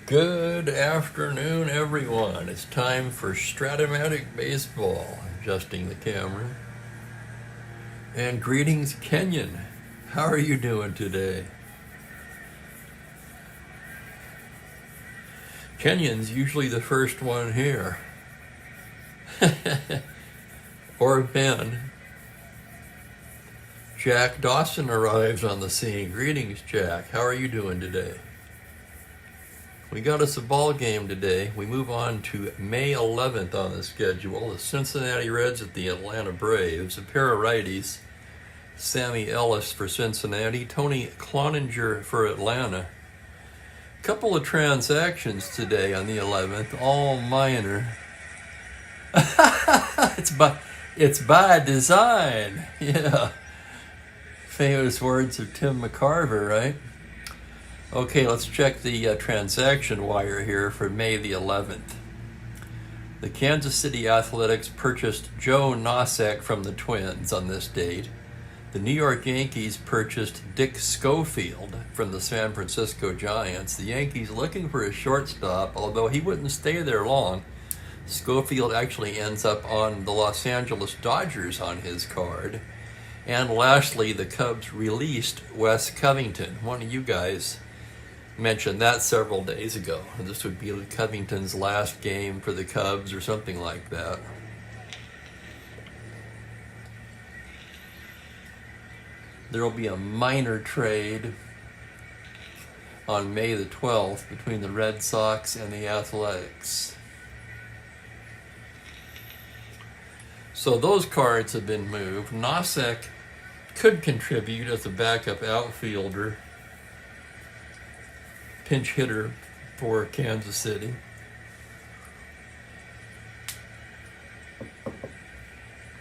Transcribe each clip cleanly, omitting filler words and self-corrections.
Good afternoon, everyone. It's time for Strat-O-Matic baseball. Adjusting the camera. And greetings, Kenyon. How are you doing today? Kenyon's usually the first one here. Or Ben. Jack Dawson arrives on the scene. Greetings, Jack. How are you doing today? We got us a ball game today. We move on to May 11th on the schedule. The Cincinnati Reds at the Atlanta Braves. A pair of righties. Sammy Ellis for Cincinnati. Tony Cloninger for Atlanta. Couple of transactions today on the 11th. All minor. It's by design. Yeah. Famous words of Tim McCarver, right? Okay, let's check the transaction wire here for May the 11th. The Kansas City Athletics purchased Joe Nosek from the Twins on this date. The New York Yankees purchased Dick Schofield from the San Francisco Giants. The Yankees looking for a shortstop, although he wouldn't stay there long. Schofield actually ends up on the Los Angeles Dodgers on his card. And lastly, the Cubs released Wes Covington. One of you guys mentioned that several days ago. This would be Covington's last game for the Cubs or something like that. There will be a minor trade on May the 12th between the Red Sox and the Athletics. So those cards have been moved. Nosek could contribute as a backup outfielder, pinch hitter for Kansas City.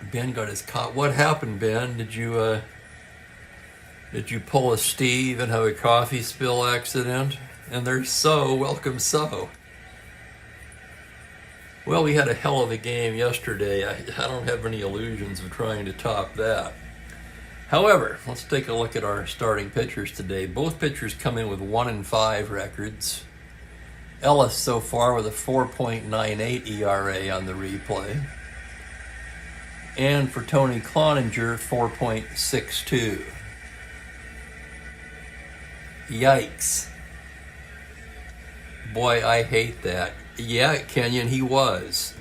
Ben got his caught. What happened, Ben? Did you pull a Steve and have a coffee spill accident? And there's So. Welcome, So. Well, we had a hell of a game yesterday. I don't have any illusions of trying to top that. However, let's take a look at our starting pitchers today. Both pitchers come in with 1-5 records. Ellis so far with a 4.98 ERA on the replay. And for Tony Cloninger, 4.62. Yikes. Boy, I hate that. Yeah, Kenyon, he was.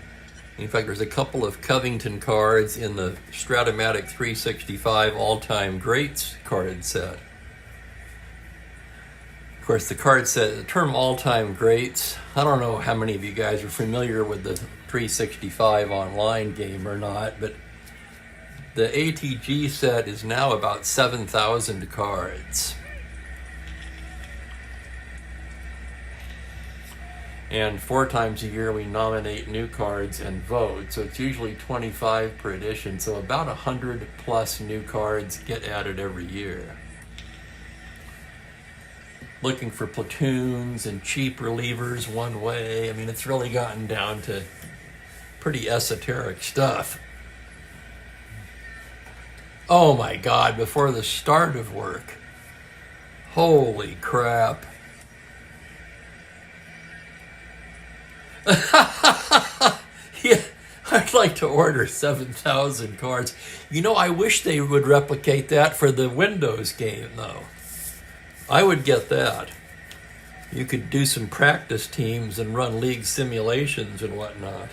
In fact, there's a couple of Covington cards in the Strat-O-Matic 365 all-time greats card set. Of course, the card set, the term all-time greats, I don't know how many of you guys are familiar with the 365 online game or not, but the ATG set is now about 7,000 cards. And 4 times a year we nominate new cards and vote. So it's usually 25 per edition. So about 100 plus new cards get added every year. Looking for platoons and cheap relievers one way. I mean, it's really gotten down to pretty esoteric stuff. Oh my God, before the start of work. Holy crap. Yeah, I'd like to order 7,000 cards. You know, I wish they would replicate that for the Windows game, though. I would get that. You could do some practice teams and run league simulations and whatnot.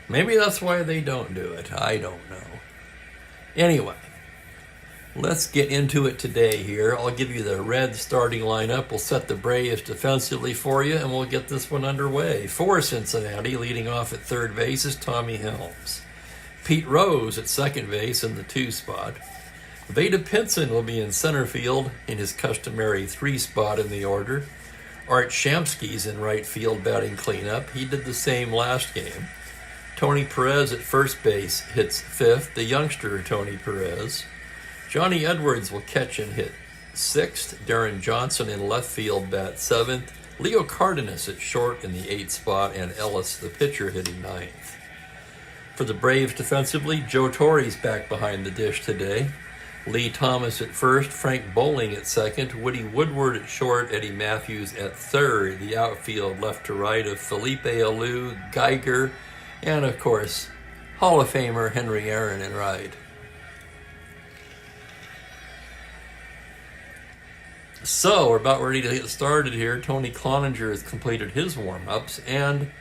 Maybe that's why they don't do it. I don't know. Anyway, let's get into it today here. I'll give you the Red starting lineup. We'll set the Braves defensively for you, and we'll get this one underway. For Cincinnati, leading off at third base is Tommy Helms. Pete Rose at second base in the 2 spot. Vada Pinson will be in center field in his customary 3 spot in the order. Art Shamsky's in right field batting cleanup. He did the same last game. Tony Perez at first base hits 5th, the youngster Tony Perez. Johnny Edwards will catch and hit 6th. Darren Johnson in left field bats 7th. Leo Cardenas at short in the 8th spot, and Ellis, the pitcher, hitting 9th. For the Braves defensively, Joe Torre's back behind the dish today. Lee Thomas at first, Frank Bowling at second, Woody Woodward at short, Eddie Matthews at third. The outfield left to right of Felipe Alou, Geiger, and of course, Hall of Famer Henry Aaron in right. So we're about ready to get started here. Tony Cloninger has completed his warm-ups, and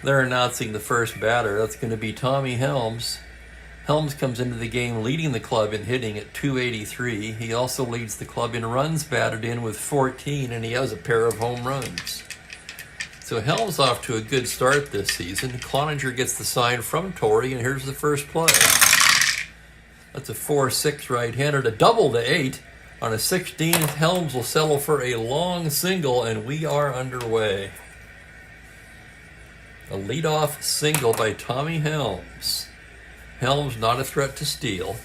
they're announcing the first batter. That's going to be Tommy Helms. Helms comes into the game leading the club in hitting at .283. He also leads the club in runs batted in with 14, and he has a pair of home runs. So Helms off to a good start this season. Cloninger gets the sign from Torrey, and here's the first play. That's a 4-6 right-hander, a double to 8. On a 16th, Helms will settle for a long single, and we are underway. A leadoff single by Tommy Helms. Helms not a threat to steal.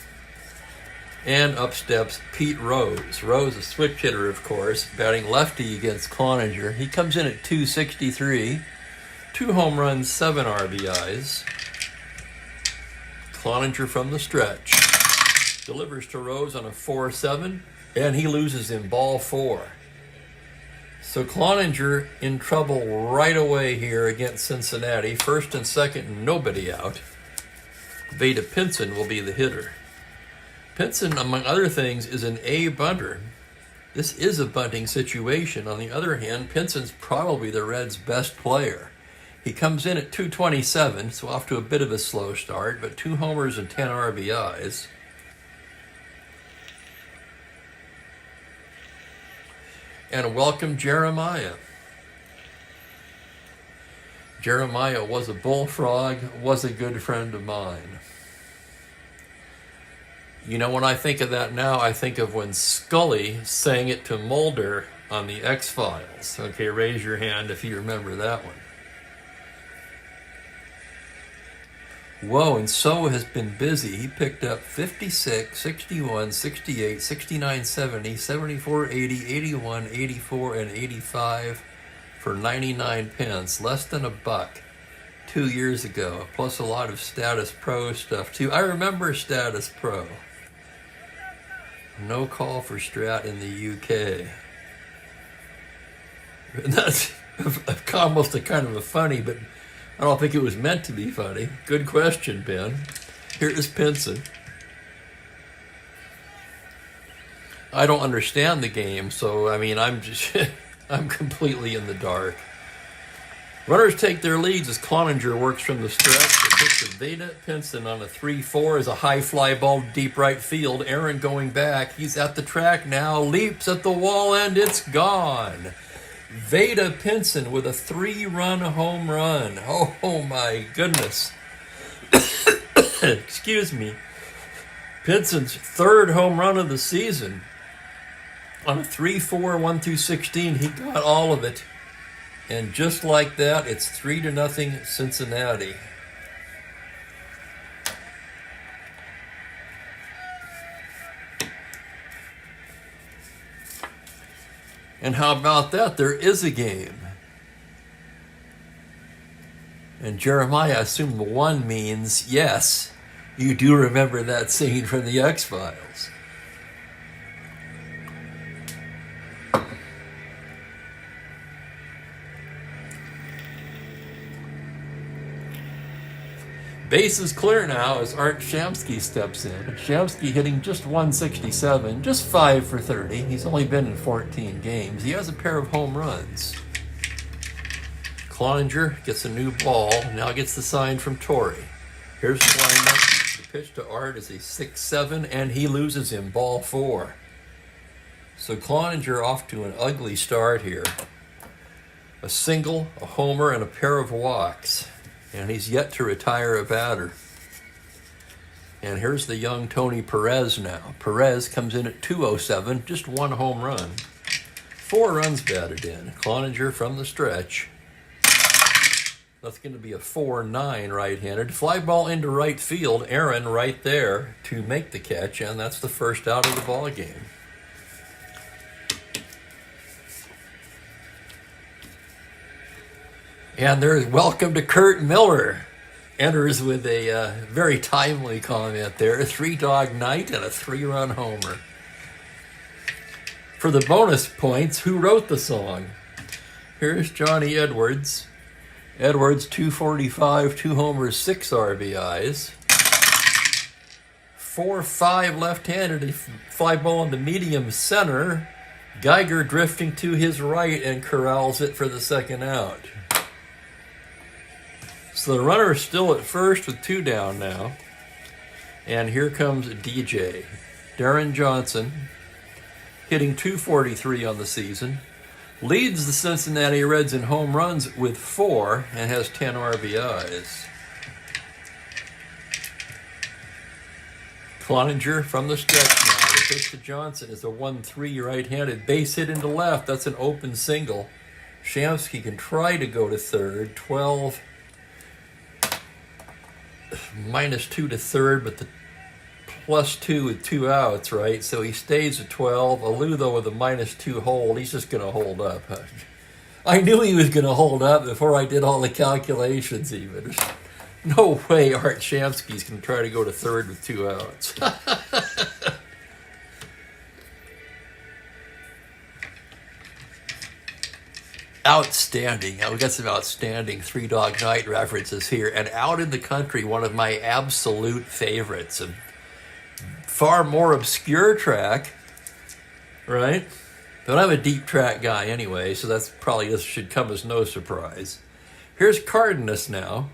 And up steps Pete Rose. Rose, a switch hitter, of course, batting lefty against Cloninger. He comes in at .263. 2 home runs, 7 RBIs. Cloninger from the stretch. Delivers to Rose on a 4-7. And he loses in ball 4. So Cloninger in trouble right away here against Cincinnati. First and second, nobody out. Veda Pinson will be the hitter. Pinson, among other things, is an A bunter. This is a bunting situation. On the other hand, Pinson's probably the Reds' best player. He comes in at .227, so off to a bit of a slow start, but 2 homers and 10 RBIs. And welcome Jeremiah. Jeremiah was a bullfrog, was a good friend of mine. You know, when I think of that now, I think of when Scully sang it to Mulder on the X-Files. Okay, raise your hand if you remember that one. Whoa, and So has been busy. He picked up 56, 61, 68, 69, 70, 74, 80, 81, 84, and 85 for 99 pence, less than $1 2 years ago, plus a lot of Status Pro stuff too. I remember Status Pro. No call for Strat in the UK. And that's almost a kind of a funny, but I don't think it was meant to be funny. Good question, Ben. Here is Pinson. I don't understand the game, so I'm I'm completely in the dark. Runners take their leads as Cloninger works from the stretch. The pitch to Veda Pinson on a 3-4 is a high fly ball deep right field. Aaron going back. He's at the track now. Leaps at the wall and it's gone. Veda Pinson with a 3-run home run. Oh my goodness. Excuse me. Pinson's 3rd home run of the season. On a 3-4, 1-16, he got all of it. And just like that, it's 3-0 Cincinnati. And how about that? There is a game. And Jeremiah, I assume the 1 means yes, you do remember that scene from the X-Files. Base is clear now as Art Shamsky steps in. Shamsky hitting just 167, just 5 for 30. He's only been in 14 games. He has a pair of home runs. Cloninger gets a new ball, now gets the sign from Torrey. Here's the windup. The pitch to Art is a 6-7, and he loses in ball 4. So Cloninger off to an ugly start here. A single, a homer, and a pair of walks. And he's yet to retire a batter. And here's the young Tony Perez now. Perez comes in at .207, just 1 home run. 4 runs batted in. Cloninger from the stretch. That's going to be a 4-9 right-handed. Fly ball into right field. Aaron right there to make the catch, and that's the first out of the ball game. And there's welcome to Kurt Miller. enters with a very timely comment there. A 3-dog night and a 3-run homer. For the bonus points, who wrote the song? Here's Johnny Edwards. Edwards, 245, 2 homers, 6 RBIs. 4-5 left-handed, a fly ball in the medium center. Geiger drifting to his right and corrals it for the second out. So the runner is still at first with 2 down now. And here comes DJ. Darren Johnson, hitting 243 on the season. Leads the Cincinnati Reds in home runs with 4 and has 10 RBIs. Cloninger from the stretch now. The pitch to Johnson is a 1-3 right-handed base hit into left. That's an open single. Shamsky can try to go to third. 12 -2 to third, but the +2 with 2 outs, right? So he stays at 12. Alou, though, with a -2 hold, he's just going to hold up. I knew he was going to hold up before I did all the calculations even. There's no way Art Shamsky's going to try to go to third with 2 outs. Outstanding. Now, we got some outstanding 3-Dog Night references here. And Out in the Country, one of my absolute favorites. A far more obscure track, right? But I'm a deep track guy anyway, so that's probably just should come as no surprise. Here's Cardenas now.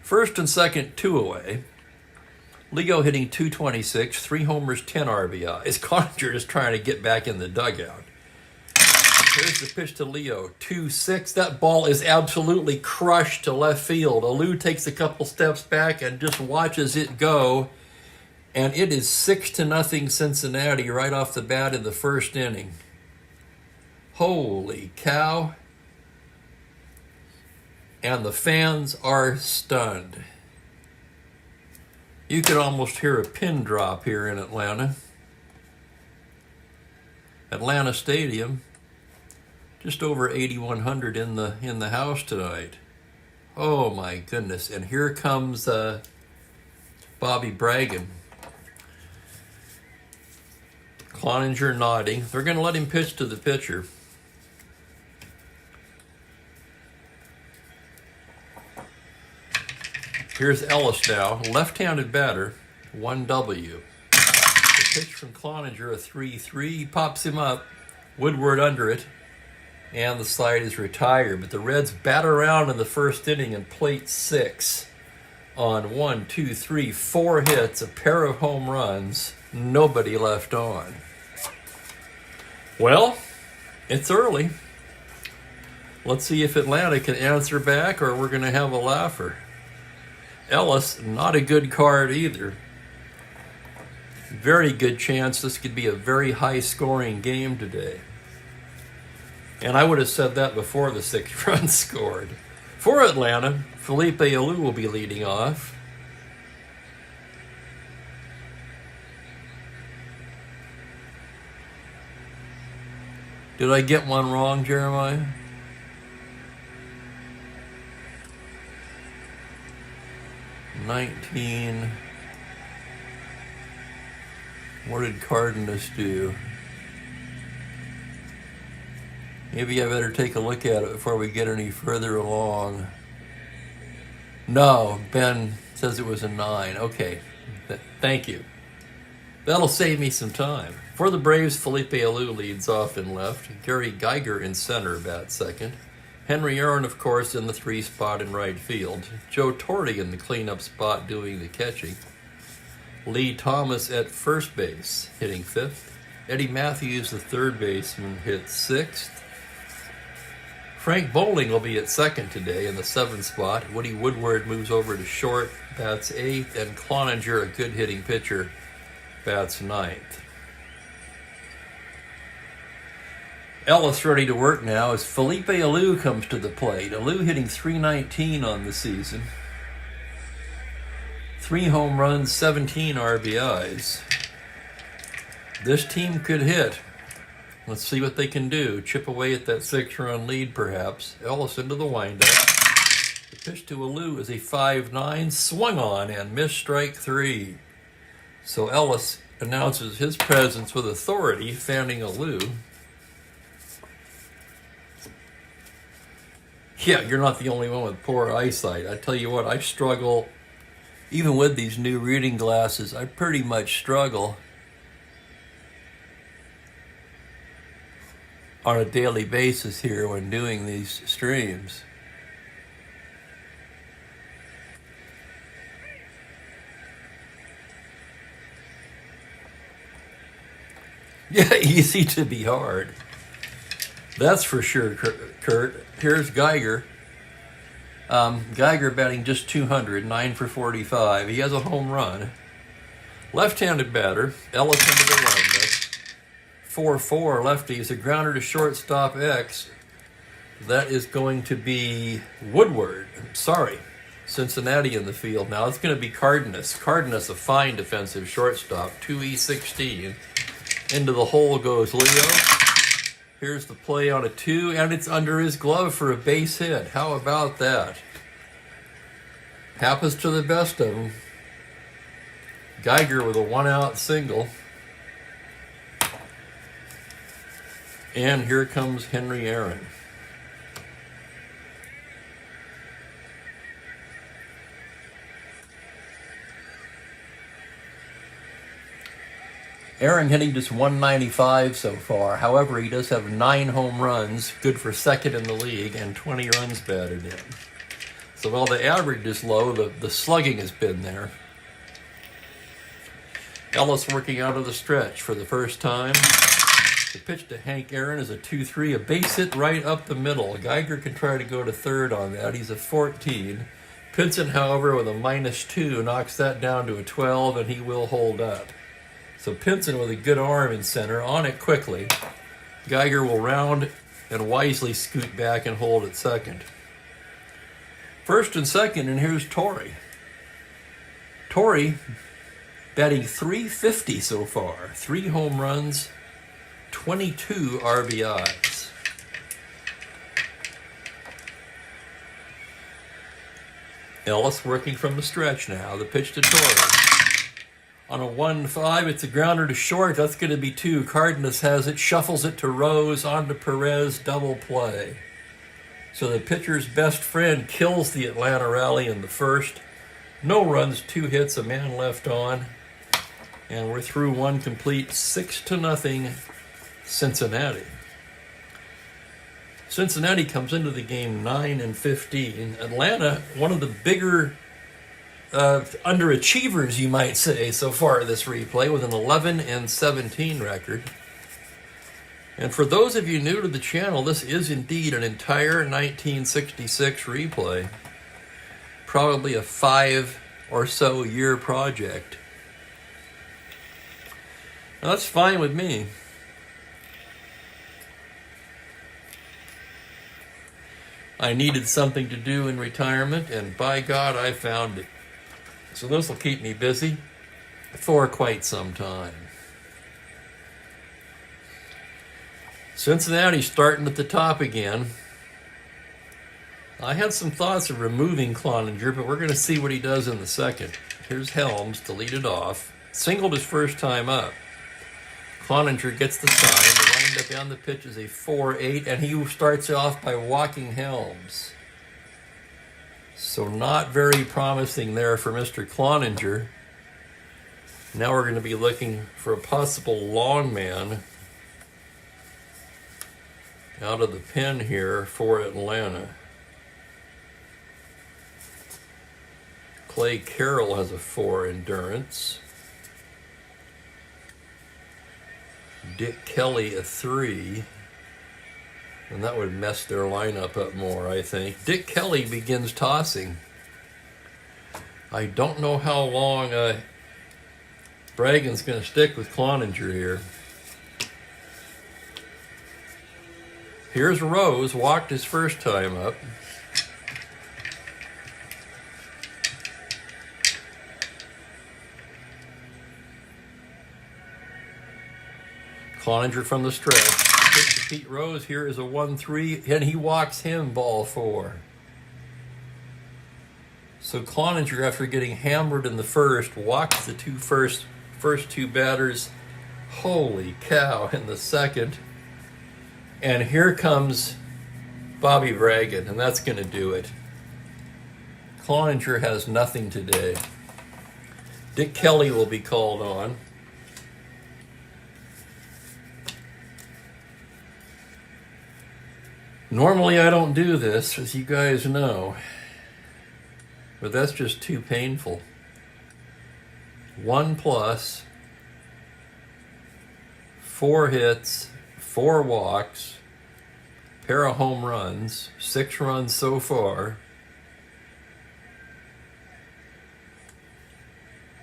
First and second, 2 away. Leo hitting 226, 3 homers, 10 RBIs. Cloninger is trying to get back in the dugout. Here's the pitch to Leo, 2-6. That ball is absolutely crushed to left field. Alou takes a couple steps back and just watches it go. And it is 6-0 Cincinnati right off the bat in the first inning. Holy cow. And the fans are stunned. You could almost hear a pin drop here in Atlanta. Atlanta Stadium. Just over 8,100 in the house tonight. Oh my goodness. And here comes Bobby Bragan. Cloninger nodding. They're going to let him pitch to the pitcher. Here's Ellis now. Left-handed batter. 1W. The pitch from Cloninger, a 3-3. He pops him up. Woodward under it. And the slide is retired. But the Reds bat around in the first inning and plate 6 on 4 hits, a pair of home runs, nobody left on. Well, it's early. Let's see if Atlanta can answer back or we're going to have a laugher. Ellis, not a good card either. Very good chance this could be a very high-scoring game today. And I would have said that before the 6 runs scored. For Atlanta, Felipe Alou will be leading off. Did I get one wrong, Jeremiah? $19. What did Cardenas do? Maybe I better take a look at it before we get any further along. No, Ben says it was a 9. Okay, thank you. That'll save me some time. For the Braves, Felipe Alou leads off in left. Gary Geiger in center bats second. Henry Aaron, of course, in the 3 spot in right field. Joe Torre in the cleanup spot doing the catching. Lee Thomas at first base, hitting 5th. Eddie Matthews, the third baseman, hits 6th. Frank Bowling will be at second today in the 7th spot. Woody Woodward moves over to short, bats 8th. And Cloninger, a good hitting pitcher, bats 9th. Ellis ready to work now as Felipe Alou comes to the plate. Alou hitting .319 on the season. 3 home runs, 17 RBIs. This team could hit. Let's see what they can do. Chip away at that 6-run lead, perhaps. Ellis into the windup. The Pitch to Alou is a 5-9, swung on and missed strike 3. So Ellis announces his presence with authority, fanning Alou. Yeah, you're not the only one with poor eyesight. I tell you what, I struggle, even with these new reading glasses, I pretty much struggle on a daily basis here when doing these streams. Yeah, easy to be hard. That's for sure, Kurt. Here's Geiger. Geiger batting just 200, 9 for 45. He has a home run. Left-handed batter. Ellis into the windup. 4-4 lefty is a grounder to shortstop X. That is going to be Woodward. Sorry, Cincinnati in the field now. It's going to be Cardenas. Cardenas, a fine defensive shortstop. 2E16. Into the hole goes Leo. Here's the play on a 2, and it's under his glove for a base hit. How about that? Happens to the best of them. Geiger with a 1-out single. And here comes Henry Aaron. Aaron hitting just 195 so far. However, he does have 9 home runs, good for second in the league, and 20 runs batted in. So while the average is low, the slugging has been there. Ellis working out of the stretch for the first time. The pitch to Hank Aaron is a 2-3, a base hit right up the middle. Geiger can try to go to third on that. He's a 14. Pinson, however, with a -2, knocks that down to a 12, and he will hold up. So Pinson with a good arm in center, on it quickly. Geiger will round and wisely scoot back and hold at second. First and second, and here's Torrey. Torrey batting .350 so far. 3 home runs, 22 RBIs. Ellis working from the stretch now. The pitch to Torrey. On a 1-5, it's a grounder to short. That's going to be 2. Cardenas has it, shuffles it to Rose, on to Perez, double play. So the pitcher's best friend kills the Atlanta rally in the first. No runs, 2 hits, a man left on. And we're through 1 complete, 6-0 Cincinnati. Cincinnati comes into the game 9-15. Atlanta, one of the bigger underachievers, you might say, so far this replay, with an 11-17 record. And for those of you new to the channel, this is indeed an entire 1966 replay. Probably a 5 or so year project. Now, that's fine with me. I needed something to do in retirement, and by God, I found it. So this will keep me busy for quite some time. Cincinnati starting at the top again. I had some thoughts of removing Cloninger, but we're going to see what he does in the second. Here's Helms to lead it off. Singled his first time up. Cloninger gets the sign. The windup on the pitch is a 4-8, and he starts off by walking Helms. So not very promising there for Mr. Cloninger. Now we're going to be looking for a possible long man out of the pen here for Atlanta. Clay Carroll has a 4 endurance. Dick Kelly a 3. And that would mess their lineup up more, I think. Dick Kelly begins tossing. I don't know how long Bragan's going to stick with Cloninger here. Here's Rose, walked his first time up. Cloninger from the stretch. Pete Rose here is a 1-3, and he walks him, ball 4. So Cloninger, after getting hammered in the first, walks the first two batters. Holy cow, in the second. And here comes Bobby Bragan, and that's going to do it. Cloninger has nothing today. Dick Kelly will be called on. Normally I don't do this, as you guys know, but that's just too painful. 1+, 4 hits, 4 walks, pair of home runs, 6 runs so far.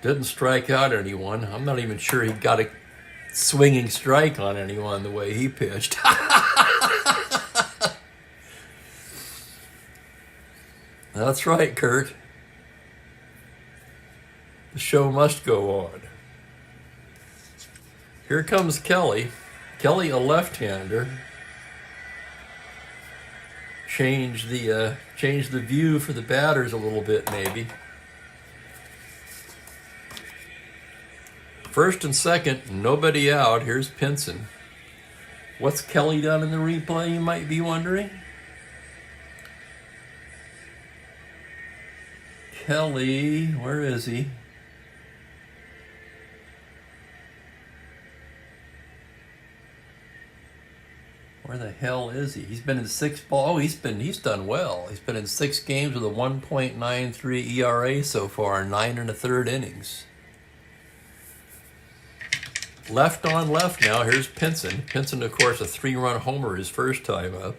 Didn't strike out anyone. I'm not even sure he got a swinging strike on anyone the way he pitched. That's right, Kurt. The show must go on. Here comes Kelly. Kelly, a left-hander. Change the view for the batters a little bit, maybe. First and second, nobody out. Here's Pinson. What's Kelly done in the replay, you might be wondering? Kelly, where is he? Where the hell is he? He's been in 6 ball. Oh, he's done well. He's been in 6 games with a 1.93 ERA so far, 9 1/3 innings. Left on left now. Here's Pinson. Pinson, of course, a 3-run homer his first time up.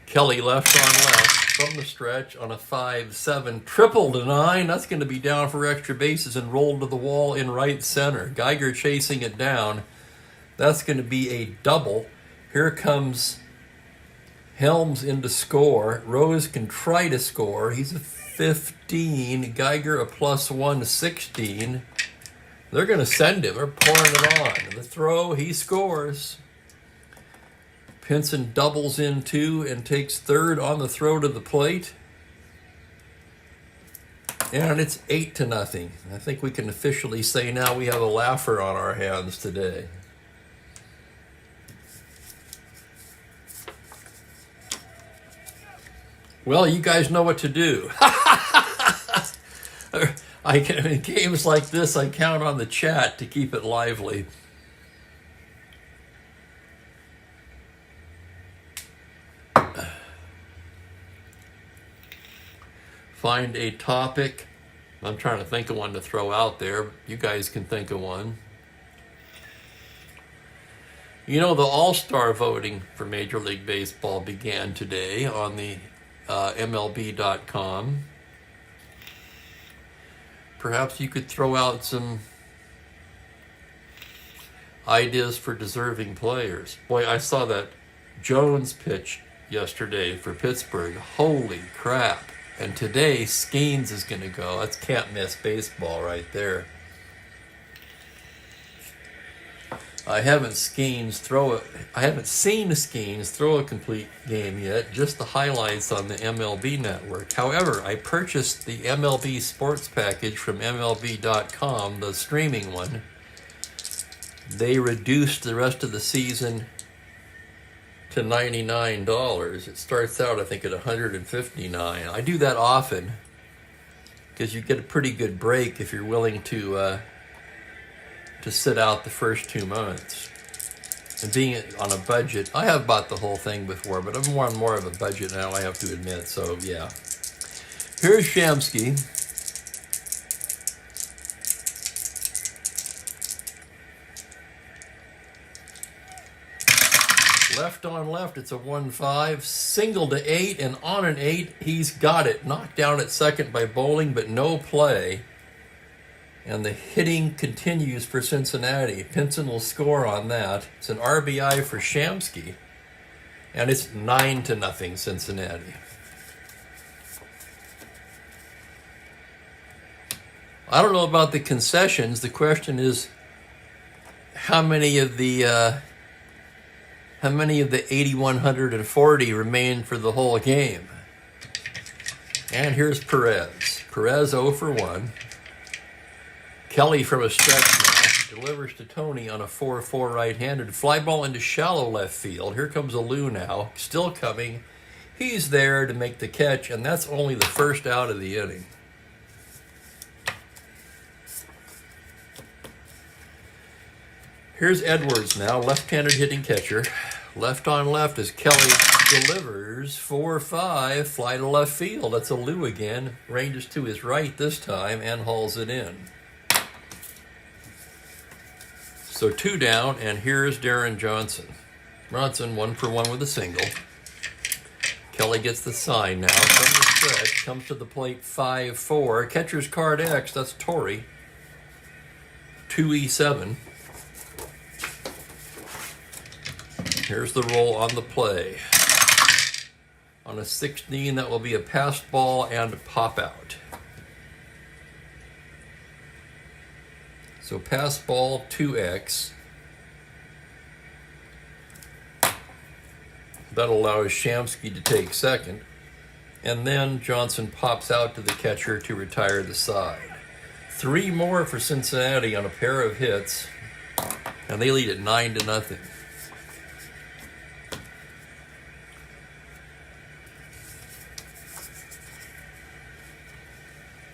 Kelly left on left from the stretch on a 5-7 triple to 9. That's going to be down for extra bases and rolled to the wall in right center. Geiger chasing it down. That's going to be a double. Here comes Helms in to score. Rose can try to score. He's a 15. Geiger a +1, 16. They're going to send him. They're pouring it on. The throw, he scores. Pinson doubles in 2 and takes third on the throw to the plate. And it's 8-0. I think we can officially say now we have a laugher on our hands today. Well, you guys know what to do. In games like this, I count on the chat to keep it lively. Find a topic. I'm trying to think of one to throw out there. You guys can think of one. You know, the All-Star voting for Major League Baseball began today on the MLB.com. Perhaps you could throw out some ideas for deserving players. Boy, I saw that Jones pitch yesterday for Pittsburgh. Holy crap. And today, Skeens is going to go. That's can't-miss baseball right there. I haven't seen Skeens throw a complete game yet, just the highlights on the MLB network. However, I purchased the MLB sports package from MLB.com, the streaming one. They reduced the rest of the season to $99. It starts out, I think, at $159. I do that often because you get a pretty good break if you're willing to sit out the first 2 months. And being on a budget, I have bought the whole thing before, but I'm more and more of a budget now, I have to admit, so yeah. Here's Shamsky. Left on left, it's a 1-5, single to 8, and on an 8, he's got it. Knocked down at second by Bowling, but no play. And the hitting continues for Cincinnati. Pinson will score on that. It's an RBI for Shamsky. And it's 9-0 Cincinnati. I don't know about the concessions. The question is, how many of the 8,140 remain for the whole game? And here's Perez. Perez 0 for 1. Kelly from a stretch now delivers to Tony on a 4-4 right-handed. Fly ball into shallow left field. Here comes Alou now, still coming. He's there to make the catch, and that's only the first out of the inning. Here's Edwards now, left-handed hitting catcher. Left on left as Kelly delivers 4-5, fly to left field. That's Alou again. Ranges to his right this time and hauls it in. So 2 down, and here's Darren Johnson. Bronson 1 for 1 with a single. Kelly gets the sign now from the stretch, comes to the plate 5-4. Catcher's card X, that's Torrey. 2-7. Here's the roll on the play. On a 16, that will be a passed ball and a pop out. So pass ball 2X. That allows Shamsky to take second. And then Johnson pops out to the catcher to retire the side. 3 more for Cincinnati on a pair of hits. And they lead at 9-0.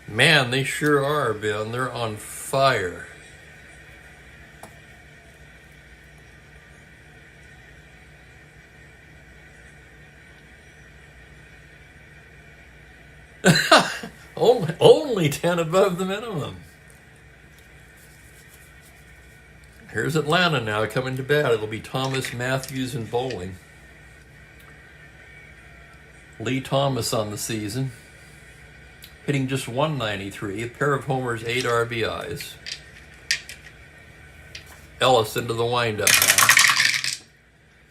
Man, they sure are, Ben. They're on fire. Only 10 above the minimum. Here's Atlanta now coming to bat. It'll be Thomas, Matthews, and Bowling. Lee Thomas on the season, hitting just 193, a pair of homers, 8 RBIs. Ellis into the windup now.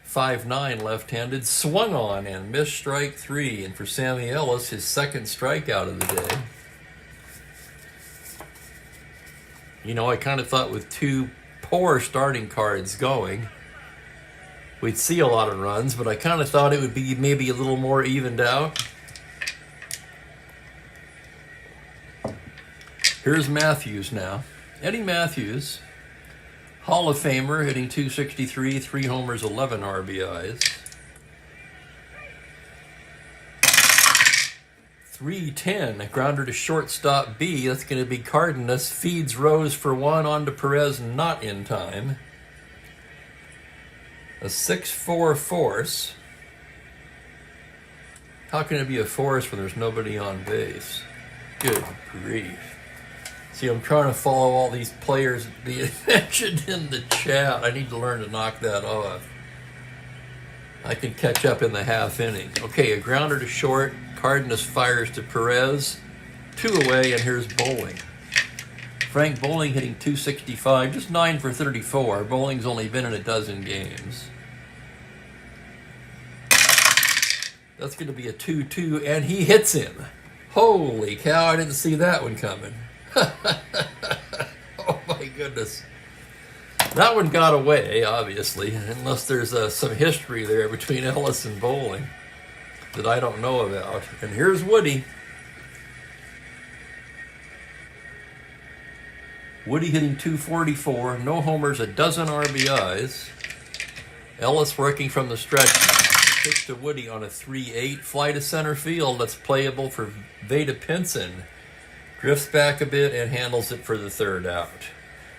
5'9", left-handed, swung on and missed strike 3. And for Sammy Ellis, his second strikeout of the day. You know, I kind of thought with 2 poor starting cards going, we'd see a lot of runs, but I kind of thought it would be maybe a little more evened out. Here's Matthews now. Eddie Matthews, Hall of Famer, hitting 263, 3 homers, 11 RBIs. 310, a grounder to shortstop B. That's going to be Cardenas. Feeds Rose for 1 onto Perez, not in time. A 6-4 force. How can it be a force when there's nobody on base? Good grief. See, I'm trying to follow all these players being mentioned in the chat. I need to learn to knock that off. I can catch up in the half inning. Okay, a grounder to short. Cardenas fires to Perez. 2 away, and here's Bowling. Frank Bowling hitting 265, just 9 for 34. Bowling's only been in a dozen games. That's going to be a 2-2, and he hits him. Holy cow, I didn't see that one coming. Oh my goodness. That one got away, obviously, unless there's some history there between Ellis and Bowling that I don't know about. And here's Woody. Woody hitting 244, no homers, a dozen RBIs. Ellis working from the stretch. Pitch to Woody on a 3-8. Fly to center field. That's playable for Veda Pinson. Drifts back a bit and handles it for the 3rd out.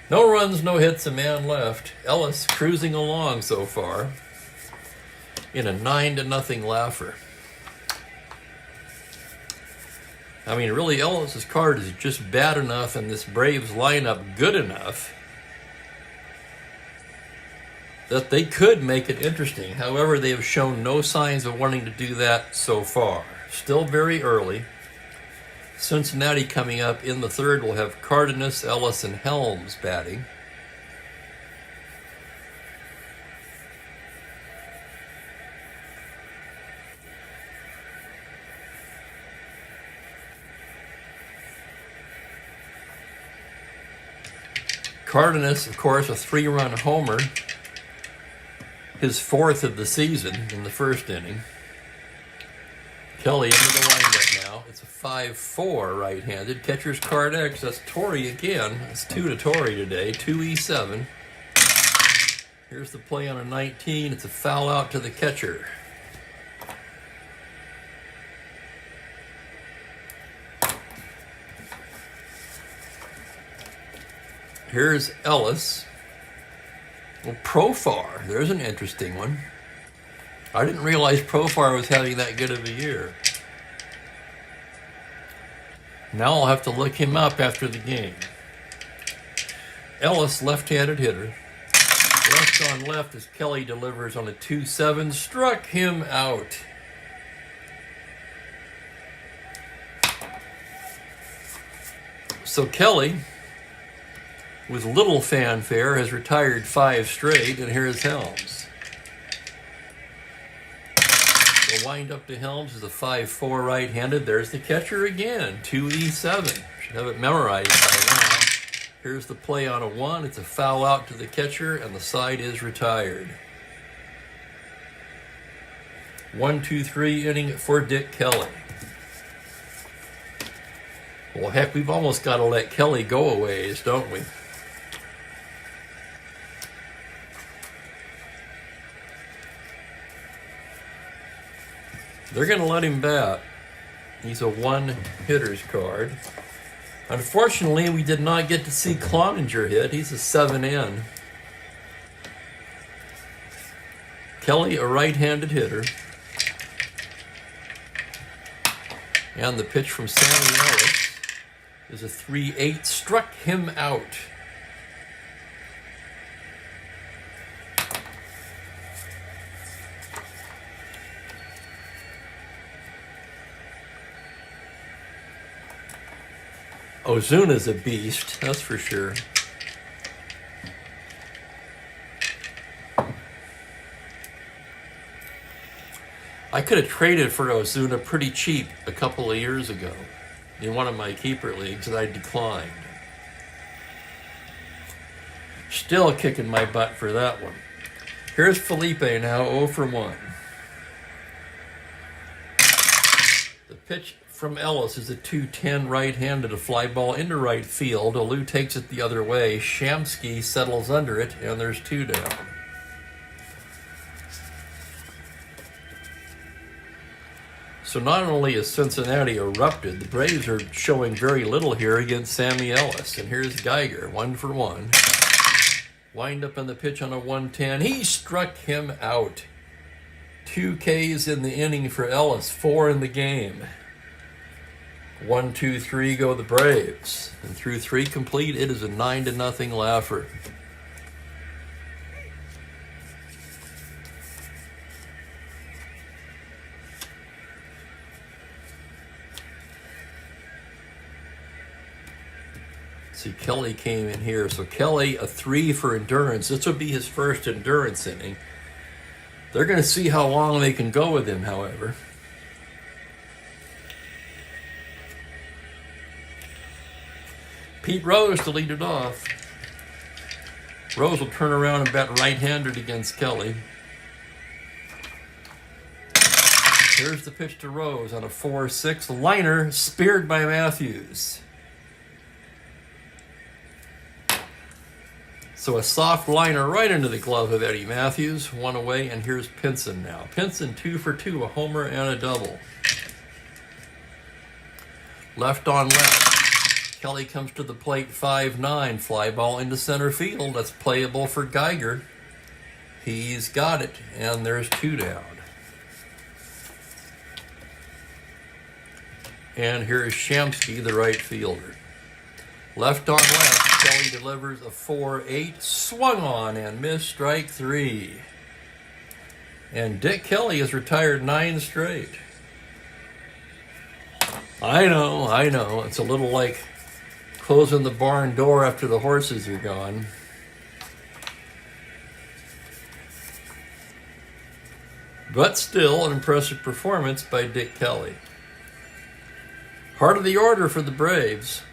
No runs, no hits, a man left. Ellis cruising along so far in a 9-0 laugher. I mean, really, Ellis's card is just bad enough and this Braves lineup good enough that they could make it interesting. However, they have shown no signs of wanting to do that so far. Still very early. Cincinnati coming up in the 3rd will have Cardenas, Ellis, and Helms batting. Cardenas, of course, a 3-run homer. His 4th of the season in the 1st inning. Kelly into the windup now. It's a 5-4 right-handed. Catcher's card X. That's Torrey again. It's 2 to Torrey today. 2E7. Here's the play on a 19. It's a foul out to the catcher. Here's Ellis. Well, Profar. There's an interesting one. I didn't realize Profar was having that good of a year. Now I'll have to look him up after the game. Ellis, left-handed hitter. Left on left as Kelly delivers on a 2-7. Struck him out. So Kelly, with little fanfare, has retired 5 straight, and here's Helms. The wind up to Helms is a 5-4 right-handed. There's the catcher again, 2E7. Should have it memorized by now. Here's the play on a 1. It's a foul out to the catcher, and the side is retired. 1-2-3 inning for Dick Kelly. Well, heck, we've almost got to let Kelly go a ways, don't we? They're going to let him bat. He's a 1-hitter's card. Unfortunately, we did not get to see Cloninger hit. He's a 7N. Kelly, a right-handed hitter. And the pitch from Sammy Ellis is a 3-8. Struck him out. Ozuna's a beast, that's for sure. I could have traded for Ozuna pretty cheap a couple of years ago in one of my keeper leagues that I declined. Still kicking my butt for that one. Here's Felipe now, 0 for 1. The pitch from Ellis is a 2-10 right-handed, a fly ball into right field. Alou takes it the other way. Shamsky settles under it, and there's 2 down. So not only is Cincinnati erupted, the Braves are showing very little here against Sammy Ellis. And here's Geiger, 1 for 1. Wind up on the pitch on a 1-10. He struck him out. 2 Ks in the inning for Ellis, 4 in the game. 1, 2, 3 go the Braves. And through 3 complete, it is a 9-0 laugher. See, Kelly came in here. So Kelly, a 3 for endurance. This will be his first endurance inning. They're going to see how long they can go with him, however. Pete Rose to lead it off. Rose will turn around and bat right-handed against Kelly. Here's the pitch to Rose on a 4-6 liner, speared by Matthews. So a soft liner right into the glove of Eddie Matthews, 1 away, and here's Pinson now. Pinson 2 for 2, a homer and a double. Left on left. Kelly comes to the plate, 5-9, fly ball into center field. That's playable for Geiger. He's got it, and there's 2 down. And here is Shamsky, the right fielder. Left on left, Kelly delivers a 4-8, swung on and missed, strike 3. And Dick Kelly has retired 9 straight. I know. It's a little like closing the barn door after the horses are gone. But still, an impressive performance by Dick Kelly. Heart of the order for the Braves.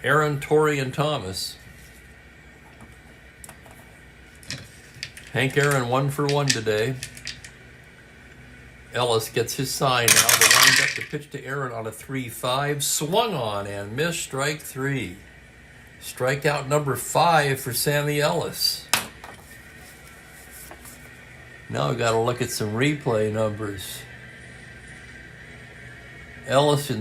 Aaron, Torrey, and Thomas. Hank Aaron 1 for 1 today. Ellis gets his sign now. The wind up to pitch to Aaron on a 3-5. Swung on and missed, strike 3. Strikeout number 5 for Sammy Ellis. Now I've got to look at some replay numbers. Ellis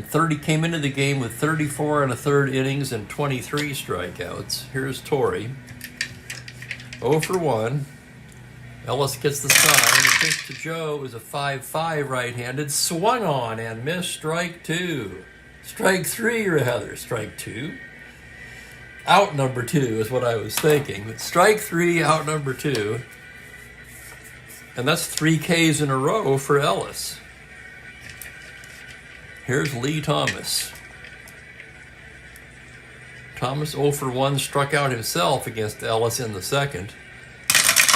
came into the game with 34 1/3 innings and 23 strikeouts. Here's Torrey. 0 for 1. Ellis gets the sign. The pitch to Joe is a 5-5 right-handed. Swung on and missed, strike 2. Strike 3, rather. Strike 2. Out number 2 is what I was thinking. But strike 3, out number 2. And that's 3 Ks in a row for Ellis. Here's Lee Thomas. Thomas 0 for 1, struck out himself against Ellis in the second.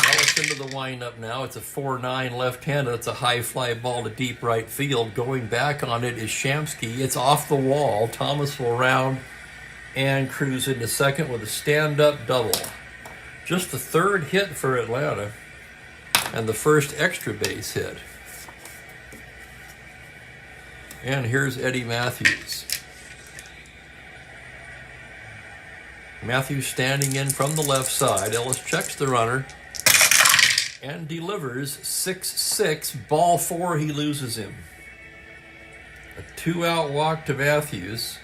Ellis into the windup now. It's a 4-9 left-handed. It's a high fly ball to deep right field. Going back on it is Shamsky. It's off the wall. Thomas will round and cruise into second with a stand-up double. Just the 3rd hit for Atlanta and the first extra base hit. And here's Eddie Matthews. Matthews standing in from the left side. Ellis checks the runner and delivers 6-6. Ball 4, he loses him. A 2-out walk to Matthews.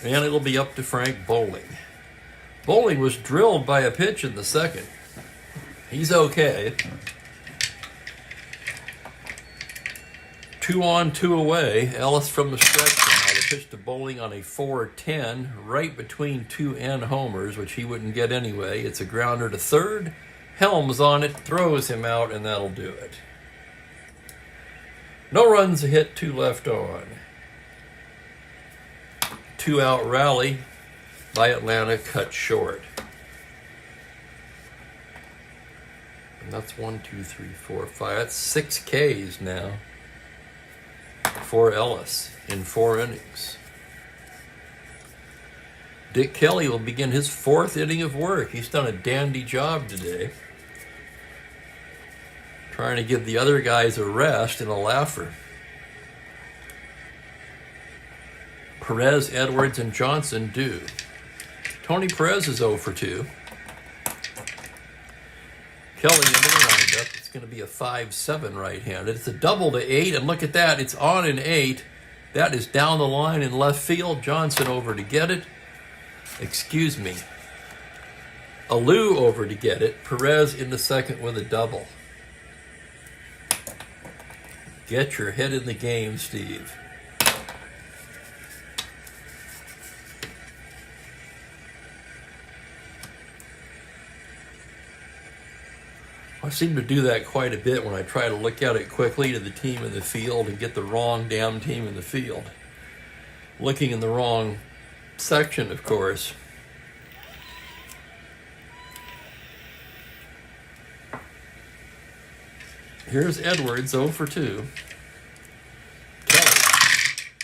And it'll be up to Frank Bowling. Bowling was drilled by a pitch in the second. He's okay. 2 on, 2 away. Ellis from the stretch now. The pitch to Bowling on a 4-10, right between 2 end homers, which he wouldn't get anyway. It's a grounder to third. Helms on it, throws him out, and that'll do it. No runs, a hit, 2 left on. 2-out rally by Atlanta, cut short. And that's 1, 2, 3, 4, 5. That's 6 Ks now for Ellis in 4 innings. Dick Kelly will begin his 4th inning of work. He's done a dandy job today, trying to give the other guys a rest and a laugher. Perez, Edwards, and Johnson do. Tony Perez is 0 for 2. Kelly into the windup. It's going to be a 5-7 right-handed. It's a double to 8, and look at that. It's on in 8. That is down the line in left field. Johnson over to get it. Excuse me. Alou over to get it. Perez in the second with a double. Get your head in the game, Steve. I seem to do that quite a bit when I try to look at it quickly to the team in the field and get the wrong damn team in the field. Looking in the wrong section, of course. Here's Edwards, 0 for 2. Kelly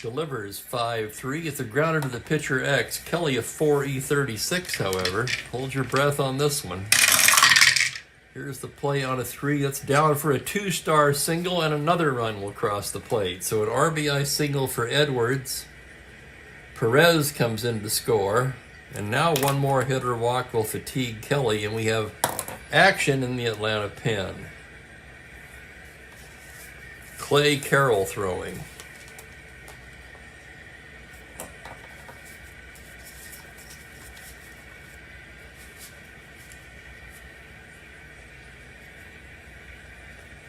delivers 5-3. It's a grounder to the pitcher X. Kelly a 4E36, however. Hold your breath on this one. Here's the play on a 3. That's down for a 2-star single, and another run will cross the plate. So an RBI single for Edwards. Perez comes in to score. And now one more hitter walk will fatigue Kelly, and we have action in the Atlanta pen. Clay Carroll throwing.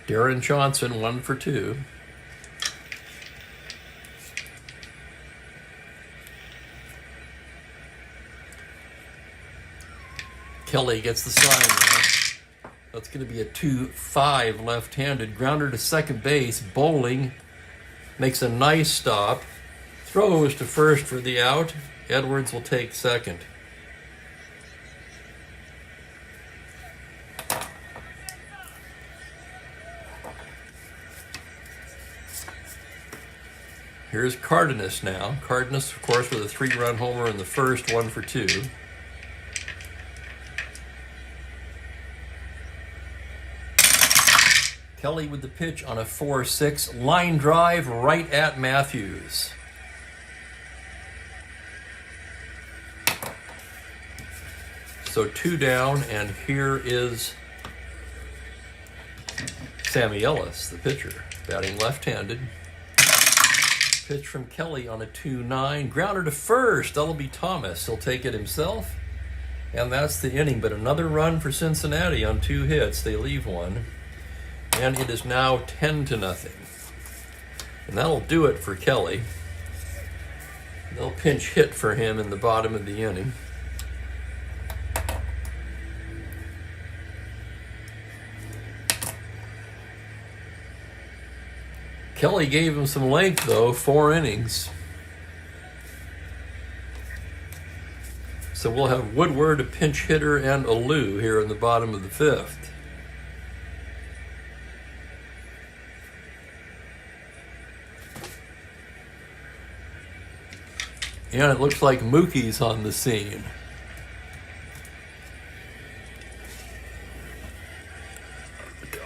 Darren Johnson, 1 for 2. Kelly gets the sign now. That's going to be a 2-5 left-handed. Grounder to second base. Bowling makes a nice stop. Throws to first for the out. Edwards will take second. Here's Cardenas now. Cardenas, of course, with a 3-run homer in the first, 1 for 2. Kelly with the pitch on a 4-6. Line drive right at Matthews. So 2 down, and here is Sammy Ellis, the pitcher, batting left-handed. Pitch from Kelly on a 2-9. Grounder to first. That'll be Thomas. He'll take it himself. And that's the inning. But another run for Cincinnati on 2 hits. They leave 1. And it is now 10-0. And that'll do it for Kelly. They'll pinch hit for him in the bottom of the inning. Kelly gave him some length, though, 4 innings. So we'll have Woodward, a pinch hitter, and Alou here in the bottom of the 5th. And it looks like Mookie's on the scene.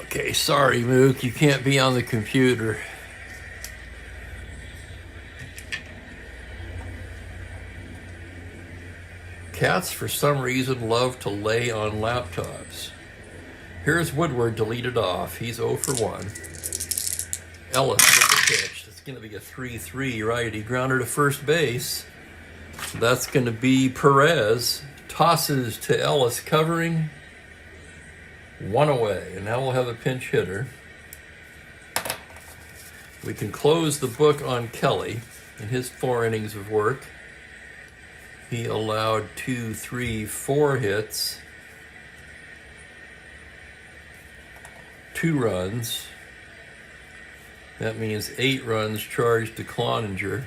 Okay, sorry, Mook, you can't be on the computer. Cats, for some reason, love to lay on laptops. Here's Woodward to lead it off. He's 0 for 1. Ellis with the pitch. It's going to be a 3-3 righty. Grounder to first base. That's going to be Perez. Tosses to Ellis covering. 1 away. And now we'll have a pinch hitter. We can close the book on Kelly in his 4 innings of work. He allowed 2, 3, 4 hits, 2 runs. That means 8 runs charged to Cloninger.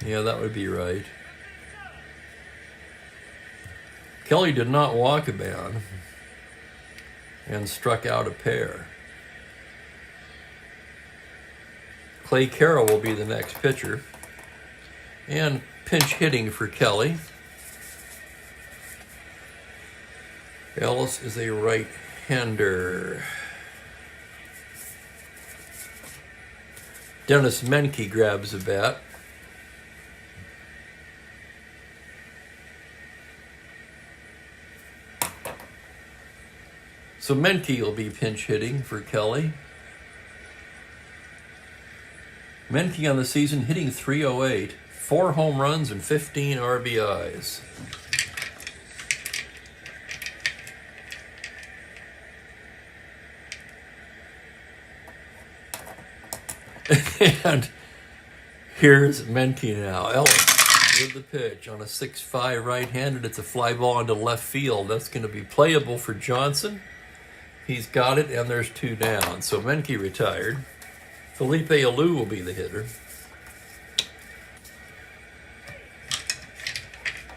Yeah, that would be right. Kelly did not walk a man and struck out a pair. Clay Carroll will be the next pitcher. And pinch hitting for Kelly. Ellis is a right-hander. Dennis Menke grabs a bat. So Menke will be pinch hitting for Kelly. Menke on the season hitting .308, 4 home runs and 15 RBIs. And here's Menke now. Ellis with the pitch on a 6-5 right-handed. It's a fly ball into left field. That's going to be playable for Johnson. He's got it, and there's 2 down. So Menke retired. Felipe Alou will be the hitter.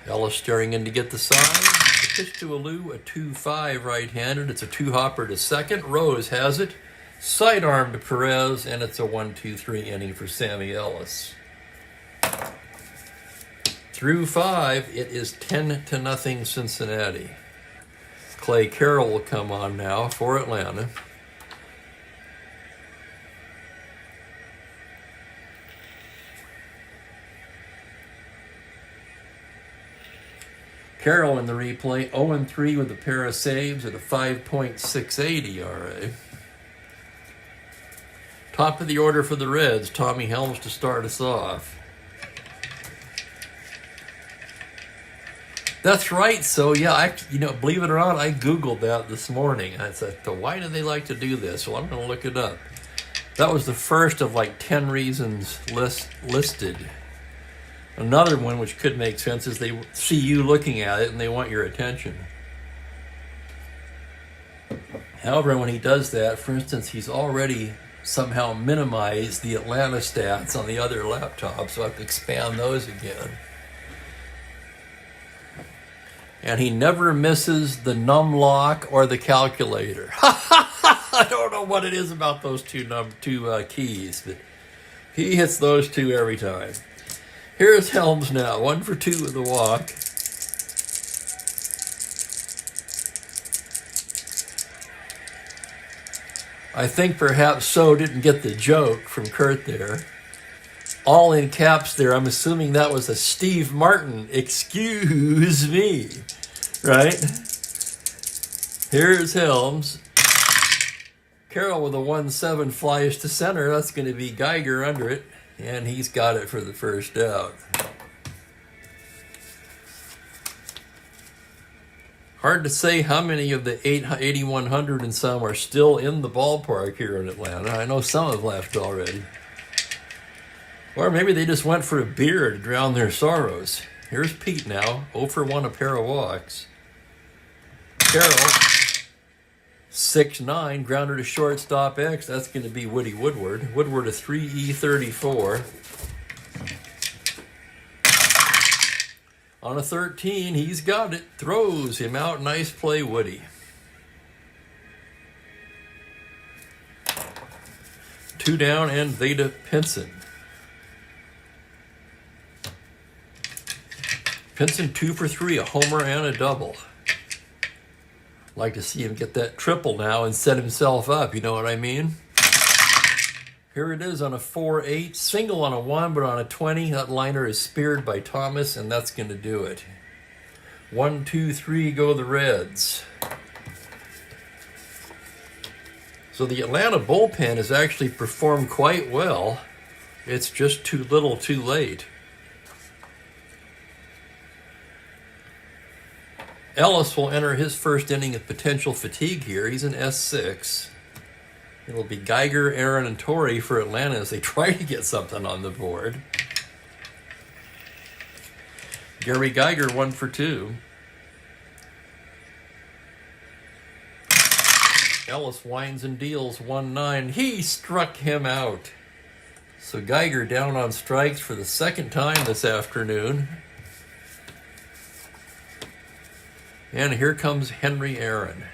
Ellis staring in to get the sign. The pitch to Alou, a 2-5 right-handed. It's a 2-hopper to second. Rose has it. Sidearm to Perez, and it's a 1-2-3 inning for Sammy Ellis. Through 5, it is 10-0 Cincinnati. Clay Carroll will come on now for Atlanta. Carroll in the replay, 0-3 with a pair of saves at a 5.68 ERA. Top of the order for the Reds, Tommy Helms to start us off. That's right. So, yeah, believe it or not, I Googled that this morning. I said, why do they like to do this? Well, I'm going to look it up. That was the first of like 10 reasons listed. Another one, which could make sense, is they see you looking at it and they want your attention. However, when he does that, for instance, he's already somehow minimized the Atlanta stats on the other laptop, so I have to expand those again. And he never misses the num lock or the calculator. I don't know what it is about those two keys, but he hits those 2 every time. Here's Helms now, 1 for 2 with the walk. I think perhaps So didn't get the joke from Kurt there. All in caps there. I'm assuming that was a Steve Martin, excuse me, right? Here's Helms. Carroll with a 1-7 flies to center. That's going to be Geiger under it, and he's got it for the first out. Hard to say how many of the 8,100 and some are still in the ballpark here in Atlanta. I know some have left already. Or maybe they just went for a beer to drown their sorrows. Here's Pete now, 0 for 1, a pair of walks. Carroll, 6-9, grounder to shortstop X. That's going to be Woody Woodward. Woodward a 3E34. On a 13, he's got it. Throws him out. Nice play, Woody. 2 down and Veda Pinson. Pinson 2 for 3, a homer and a double. Like to see him get that triple now and set himself up, you know what I mean? Here it is on a 4-8, single on a 1, but on a 20, that liner is speared by Thomas, and that's going to do it. 1, 2, 3, go the Reds. So the Atlanta bullpen has actually performed quite well. It's just too little too late. Ellis will enter his first inning of potential fatigue here. He's an S6. It'll be Geiger, Aaron, and Torrey for Atlanta as they try to get something on the board. Gary Geiger, 1 for 2. Ellis winds and deals 1-9. He struck him out. So Geiger down on strikes for the second time this afternoon. And here comes Henry Aaron.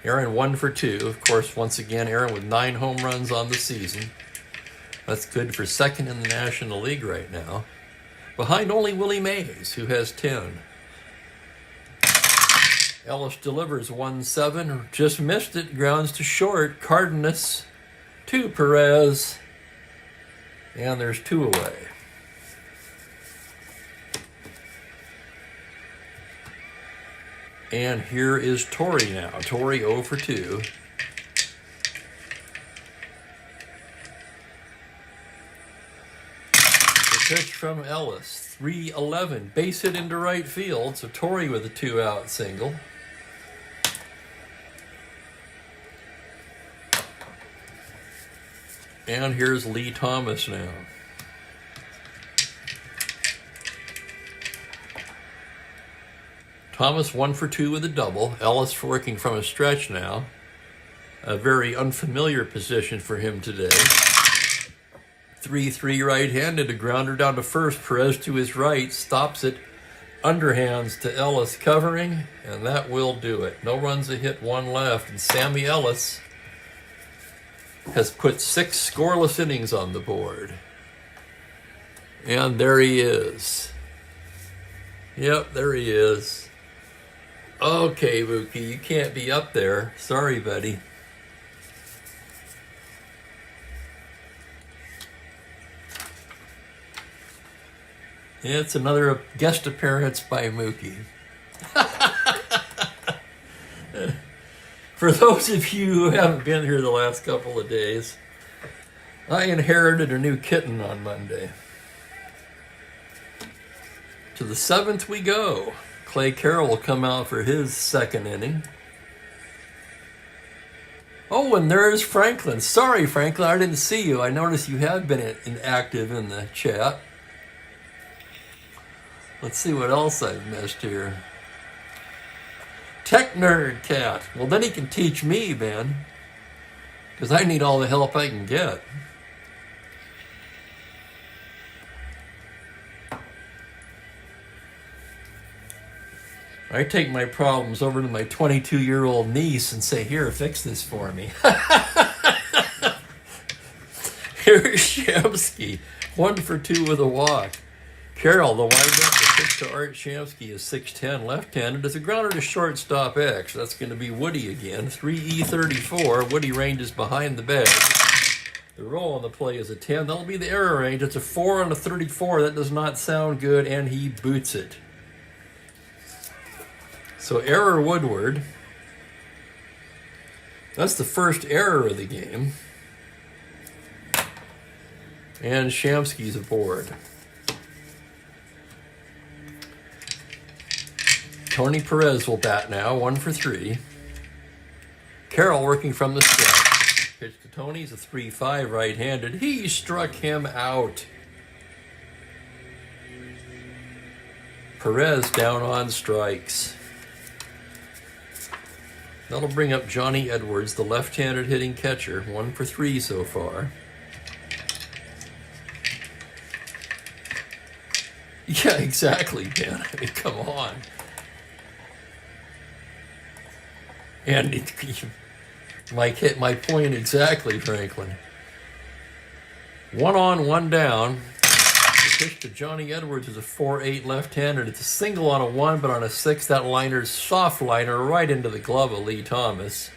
Aaron 1 for 2. Of course, once again, Aaron with 9 home runs on the season. That's good for second in the National League right now. Behind only Willie Mays, who has 10. Ellis delivers 1-7. Just missed it. Grounds to short. Cardenas to Perez. And there's 2 away. And here is Torrey now. Torrey 0 for 2. The pitch from Ellis. 3-11. Base hit into right field. So Torrey with a 2-out single. And here's Lee Thomas now. Thomas 1 for 2 with a double. Ellis working from a stretch now. A very unfamiliar position for him today. 3-3 right-handed. A grounder down to first. Perez to his right. Stops it. Underhands to Ellis covering. And that will do it. No runs a hit, 1 left. And Sammy Ellis has put 6 scoreless innings on the board. And there he is. Yep, there he is. Okay, Mookie, you can't be up there. Sorry, buddy. It's another guest appearance by Mookie. For those of you who haven't been here the last couple of days, I inherited a new kitten on Monday. To the 7th we go. Clay Carroll will come out for his second inning. Oh, and there's Franklin. Sorry, Franklin, I didn't see you. I noticed you have been inactive in the chat. Let's see what else I've missed here. Tech Nerd Cat. Well, then he can teach me, man. Because I need all the help I can get. I take my problems over to my 22-year-old niece and say, here, fix this for me. Here's Shamsky, 1 for 2 with a walk. Carroll, the windup, the pitch to Art Shamsky is 6'10", left-handed. It's a grounder to shortstop X. That's going to be Woody again. 3E34. Woody ranges behind the bag. The roll on the play is a 10. That'll be the error range. It's a 4 on a 34. That does not sound good, and he boots it. So error Woodward. That's the first error of the game. And Shamsky's aboard. Tony Perez will bat now, 1 for 3. Carroll working from the stretch. Pitch to Tony's a 3-5 right-handed. He struck him out. Perez down on strikes. That'll bring up Johnny Edwards, the left-handed hitting catcher, 1 for 3 so far. Yeah, exactly, Ben. I mean, come on. And Mike hit my point exactly, Franklin. 1 on, 1 down. The pitch to Johnny Edwards is a 4-8 left-handed. It's a single on a 1, but on a 6, that liner's soft liner right into the glove of Lee Thomas.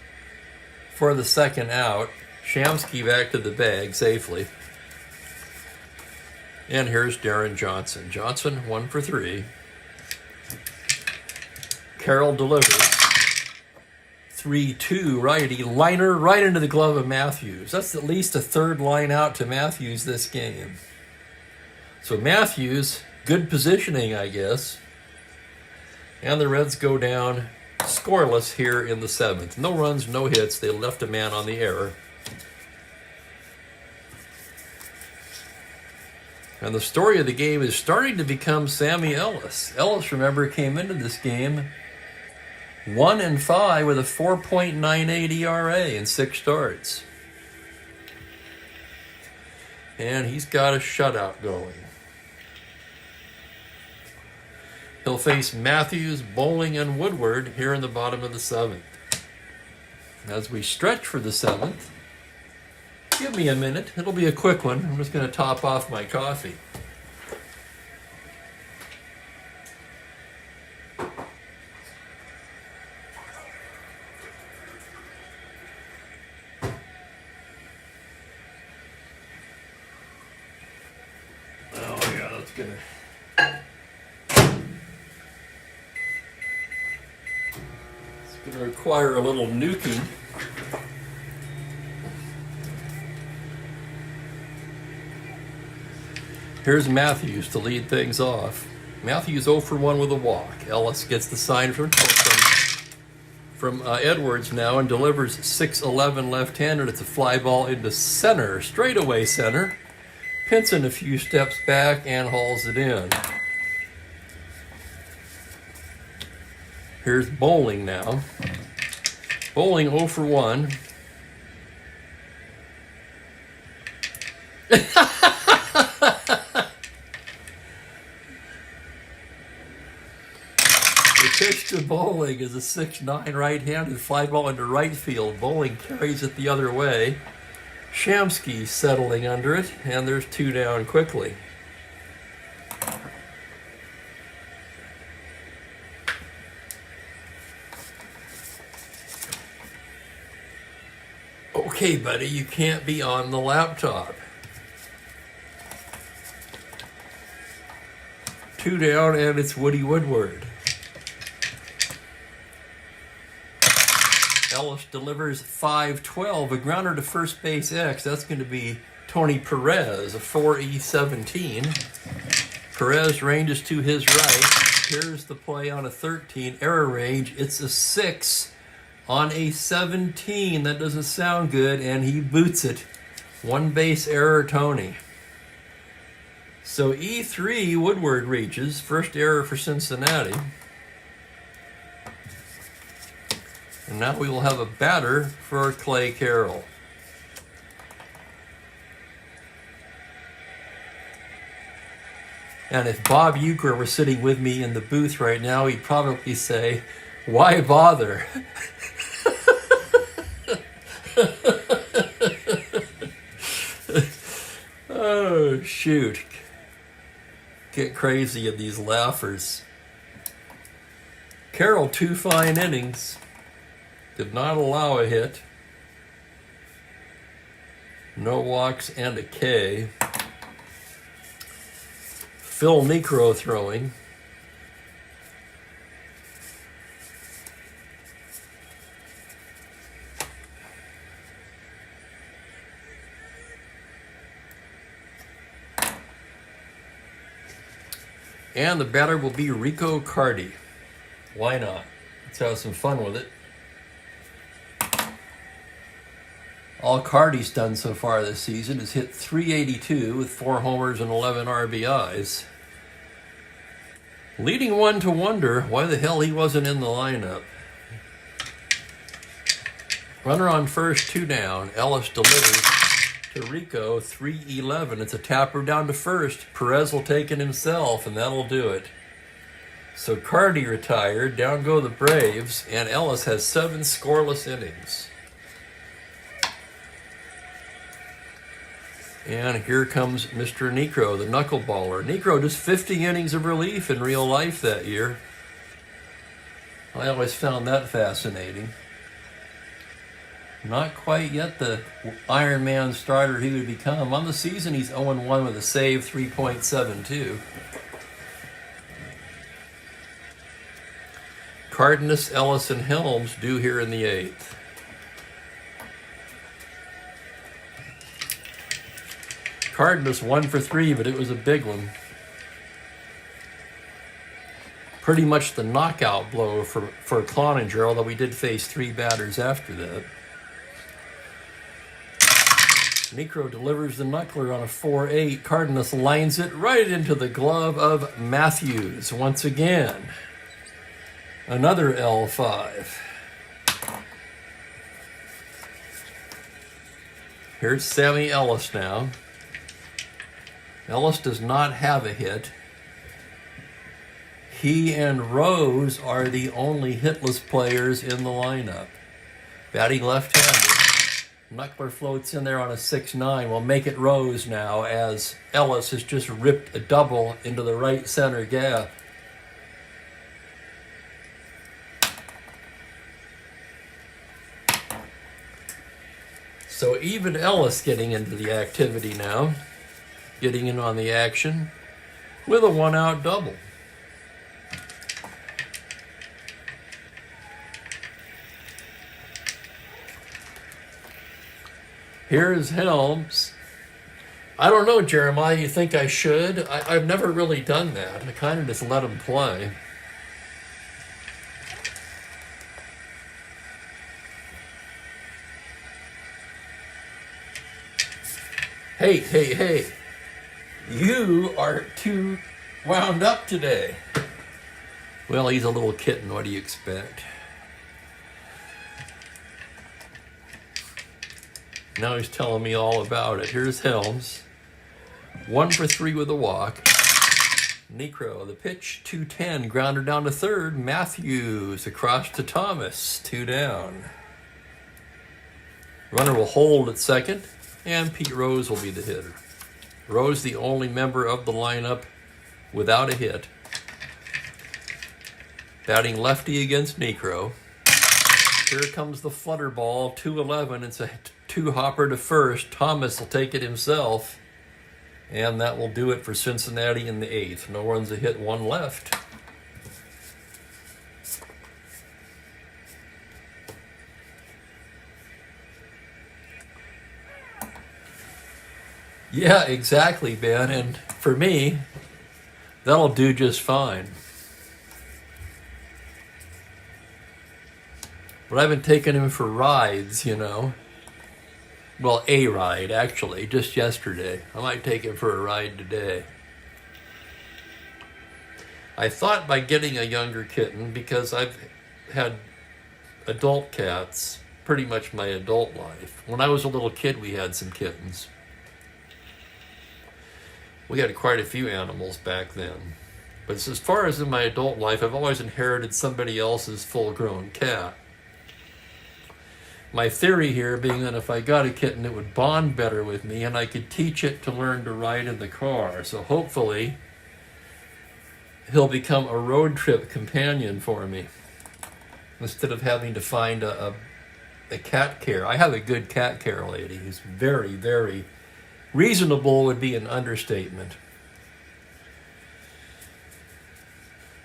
For the second out, Shamsky back to the bag safely. And here's Darren Johnson. Johnson, 1 for 3. Carroll delivers. 3-2 righty. Liner right into the glove of Matthews. That's at least a third line out to Matthews this game. So Matthews, good positioning, I guess. And the Reds go down scoreless here in the 7th. No runs, no hits. They left a man on the error. And the story of the game is starting to become Sammy Ellis. Ellis, remember, came into this game 1-5 with a 4.98 ERA in 6 starts. And he's got a shutout going. He'll face Matthews, Bowling, and Woodward here in the bottom of the 7th. As we stretch for the 7th, give me a minute. It'll be a quick one. I'm just going to top off my coffee. Oh, yeah, that's going to... It's going to require a little nuking. Here's Matthews to lead things off. Matthews 0 for 1 with a walk. Ellis gets the sign from Edwards now and delivers 6-11 left-handed. It's a fly ball into center, straightaway center. Pinson a few steps back and hauls it in. Here's Bowling now. Bowling 0 for 1. The pitch to Bowling is a 6'9 right-handed fly ball into right field. Bowling carries it the other way. Shamsky settling under it, and there's 2 down quickly. Okay, buddy, you can't be on the laptop. 2 down, and it's Woody Woodward. Ellis delivers 5-12, a grounder to first base X. That's going to be Tony Perez, a 4E17. Perez ranges to his right. Here's the play on a 13. Error range, it's a 6 on a 17. That doesn't sound good, and he boots it. 1 base error, Tony. So E3, Woodward reaches. First error for Cincinnati. And now we will have a batter for Clay Carroll. And if Bob Euchre were sitting with me in the booth right now, he'd probably say, "Why bother?" Oh, shoot. get crazy in these laughers. Carroll, 2 fine innings. Did not allow a hit. No walks and a K. Phil Niekro throwing. And the batter will be Rico Cardi. Why not? Let's have some fun with it. All Cardi's done so far this season is hit .382 with 4 homers and 11 RBIs. Leading one to wonder why the hell he wasn't in the lineup. Runner on first, 2 down. Ellis delivers to Rico, 3-11. It's a tapper down to first. Perez will take it himself, and that'll do it. So Cardi retired, down go the Braves, and Ellis has 7 scoreless innings. And here comes Mr. Niekro, the knuckleballer. Niekro just 50 innings of relief in real life that year. I always found that fascinating. Not quite yet the Iron Man starter he would become. On the season, he's 0-1 with a save, 3.72. Cardenas, Ellis, and Helms due here in the 8th. Cardenas 1 for 3, but it was a big one. Pretty much the knockout blow for Cloninger, although we did face 3 batters after that. Niekro delivers the knuckler on a 4-8. Cardenas lines it right into the glove of Matthews once again. Another L5. Here's Sammy Ellis now. Ellis does not have a hit. He and Rose are the only hitless players in the lineup. Batting left-handed. Knuckler floats in there on a 6-9. We'll make it Rose now as Ellis has just ripped a double into the right center gap. So even Ellis getting into the activity now. Getting in on the action with a 1-out double. Here's Helms. I don't know, Jeremiah, you think I should? I've never really done that. I kind of just let him play. Hey. You are too wound up today. Well, he's a little kitten. What do you expect? Now he's telling me all about it. Here's Helms. 1 for 3 with a walk. Niekro, the pitch, 2-10. Grounder down to third. Matthews across to Thomas. 2 down. Runner will hold at second. And Pete Rose will be the hitter. Rose, the only member of the lineup without a hit. Batting lefty against Niekro. Here comes the flutter ball, 2-11. It's a 2-hopper to first. Thomas will take it himself. And that will do it for Cincinnati in the 8th. No runs a hit, 1 left. Yeah, exactly, Ben. And for me, that'll do just fine. But I've been taking him for rides, you know. Well, a ride, actually, just yesterday. I might take him for a ride today. I thought by getting a younger kitten, because I've had adult cats pretty much my adult life. When I was a little kid, we had some kittens. We had quite a few animals back then. But as far as in my adult life, I've always inherited somebody else's full-grown cat. My theory here being that if I got a kitten, it would bond better with me and I could teach it to learn to ride in the car. So hopefully, he'll become a road trip companion for me instead of having to find a cat care. I have a good cat care lady who's very, very reasonable, would be an understatement.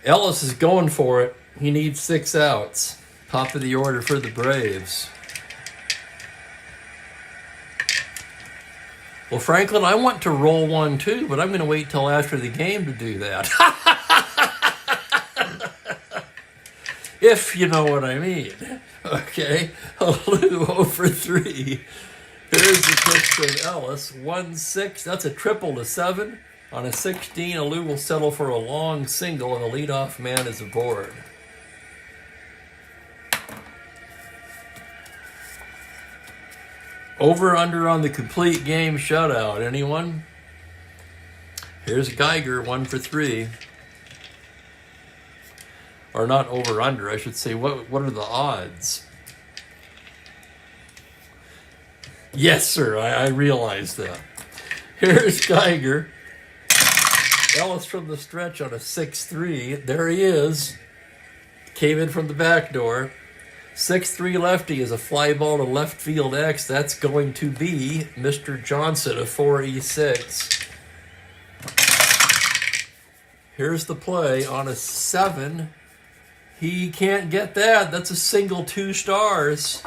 Ellis is going for it. He needs 6 outs. Top of the order for the Braves. Well, Franklin, I want to roll one too, but I'm going to wait till after the game to do that. If you know what I mean. Okay. Lou 0 for 3. Here's the pitch from Ellis. 1-6. That's a triple to 7. On a 16, Lou will settle for a long single, and the leadoff man is aboard. Over under on the complete game shutout. Anyone? Here's Geiger, 1 for 3. Or not over under, I should say. What are the odds? Yes, sir, I realize that. Here's Geiger. Ellis from the stretch on a 6-3. There he is. Came in from the back door. 6-3 lefty is a fly ball to left field X. That's going to be Mr. Johnson, a 4E6. Here's the play on a 7. He can't get that. That's a single 2 stars.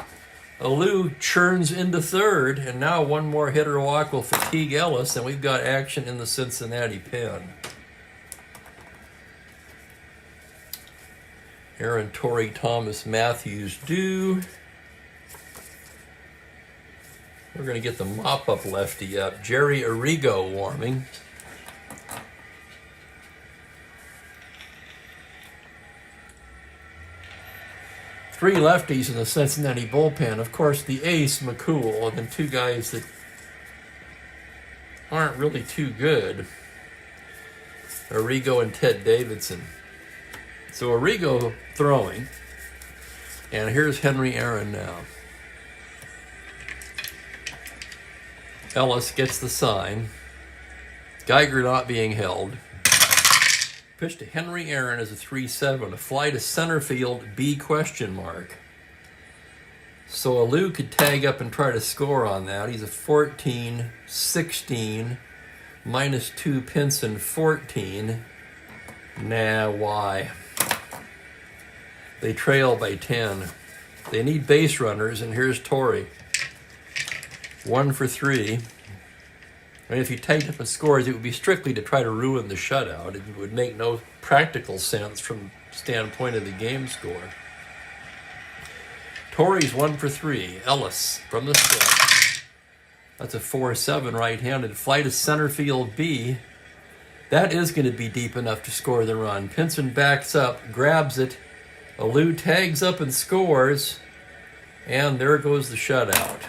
Lou churns into third, and now one more hitter walk will fatigue Ellis, and we've got action in the Cincinnati pen. Aaron, Torrey, Thomas, Matthews due. We're going to get the mop-up lefty up. Jerry Arrigo warming. Three lefties in the Cincinnati bullpen. Of course, the ace, McCool, and then 2 guys that aren't really too good. Arrigo and Ted Davidson. So Arrigo throwing. And here's Henry Aaron now. Ellis gets the sign. Geiger not being held. Pitch to Henry Aaron as a 3-7. A fly to center field, B question mark. So Lou could tag up and try to score on that. He's a 14, 16, -2 Pinson, 14. Nah, why? They trail by 10. They need base runners, and here's Torrey. 1 for 3. I mean, if you tagged up and scores, it would be strictly to try to ruin the shutout. It would make no practical sense from the standpoint of the game score. Torrey's 1 for 3. Ellis from the stretch. That's a 4-7 right-handed. Fly to center field B. That is going to be deep enough to score the run. Pinson backs up, grabs it. Lou tags up and scores. And there goes the shutout.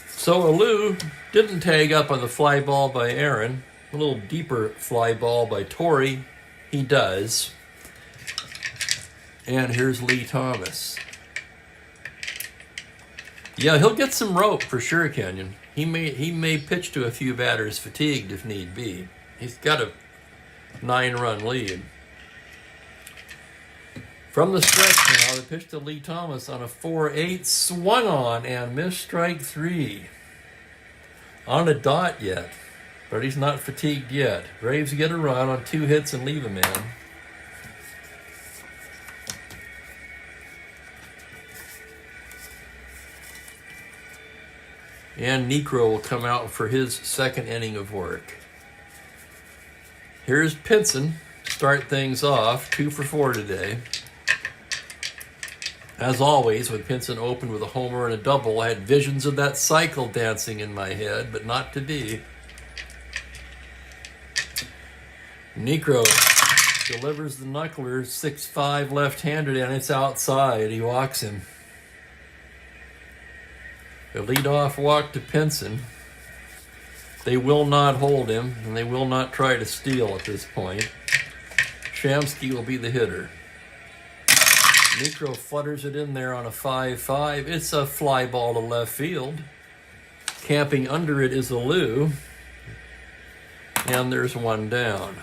So Lou didn't tag up on the fly ball by Aaron. A little deeper fly ball by Torrey. He does. And here's Lee Thomas. Yeah, he'll get some rope for sure, Kenyon. He may pitch to a few batters fatigued if need be. He's got a 9-run lead. From the stretch now, the pitch to Lee Thomas on a 4-8, swung on and missed strike 3. On a dot yet, but he's not fatigued yet. Braves get a run on 2 hits and leave a man. And Necro will come out for his second inning of work. Here's Pinson, start things off, 2 for 4 today. As always, when Pinson opened with a homer and a double, I had visions of that cycle dancing in my head, but not to be. Necro delivers the knuckler, 6'5", left-handed, and it's outside. He walks him. A leadoff walk to Pinson. They will not hold him, and they will not try to steal at this point. Shamsky will be the hitter. Necro flutters it in there on a 5-5. It's a fly ball to left field. Camping under it is a Lou. And there's one down.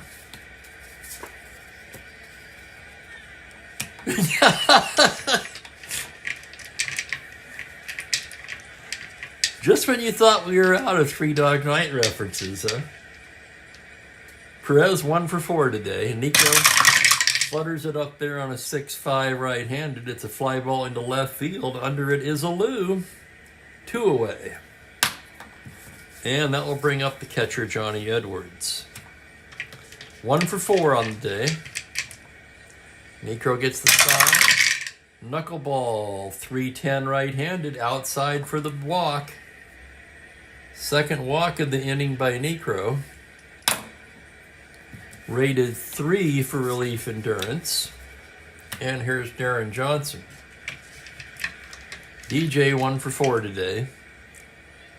Just when you thought we were out of Three Dog Night references, huh? Perez 1 for 4 today. Nico flutters it up there on a 6-5 right-handed. It's a fly ball into left field. Under it is a Lou. 2 away. And that will bring up the catcher, Johnny Edwards. 1 for 4 on the day. Necro gets the sign. Knuckleball, 3-10 right-handed, outside for the walk. Second walk of the inning by Necro. Rated 3 for relief endurance. And here's Darren Johnson. DJ 1 for 4 today.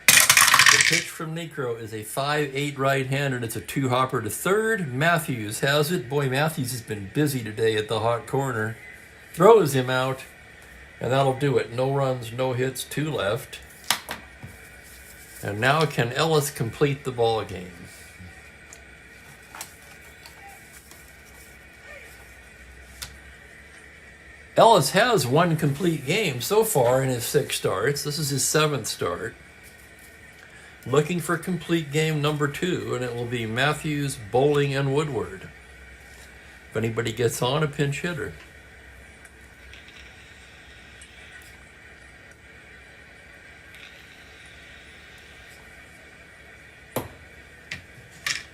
The pitch from Necro is a 5-8 right-handed. It's a 2-hopper to third. Matthews has it. Boy, Matthews has been busy today at the hot corner. Throws him out, and that'll do it. No runs, no hits, 2 left. And now can Ellis complete the ball game? Ellis has 1 complete game so far in his 6 starts. This is his 7th start. Looking for complete game number 2, and it will be Matthews, Bowling, and Woodward. If anybody gets on, a pinch hitter.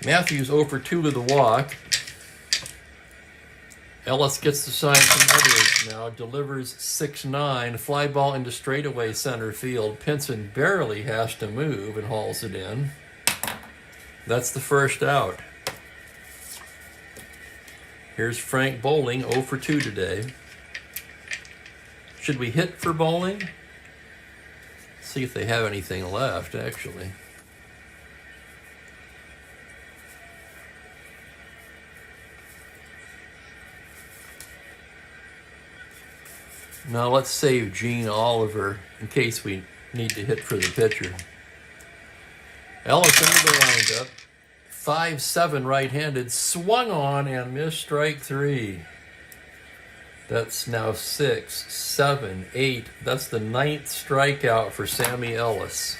Matthews 0 for 2 with the walk. Ellis gets the sign from Edwards now, delivers 6-9, fly ball into straightaway center field. Pinson barely has to move and hauls it in. That's the first out. Here's Frank Bowling, 0 for 2 today. Should we hit for Bowling? See if they have anything left, actually. Now let's save Gene Oliver in case we need to hit for the pitcher. Ellis into the windup. 5-7 right-handed. Swung on and missed strike 3. That's now 6, 7, 8. That's the 9th strikeout for Sammy Ellis.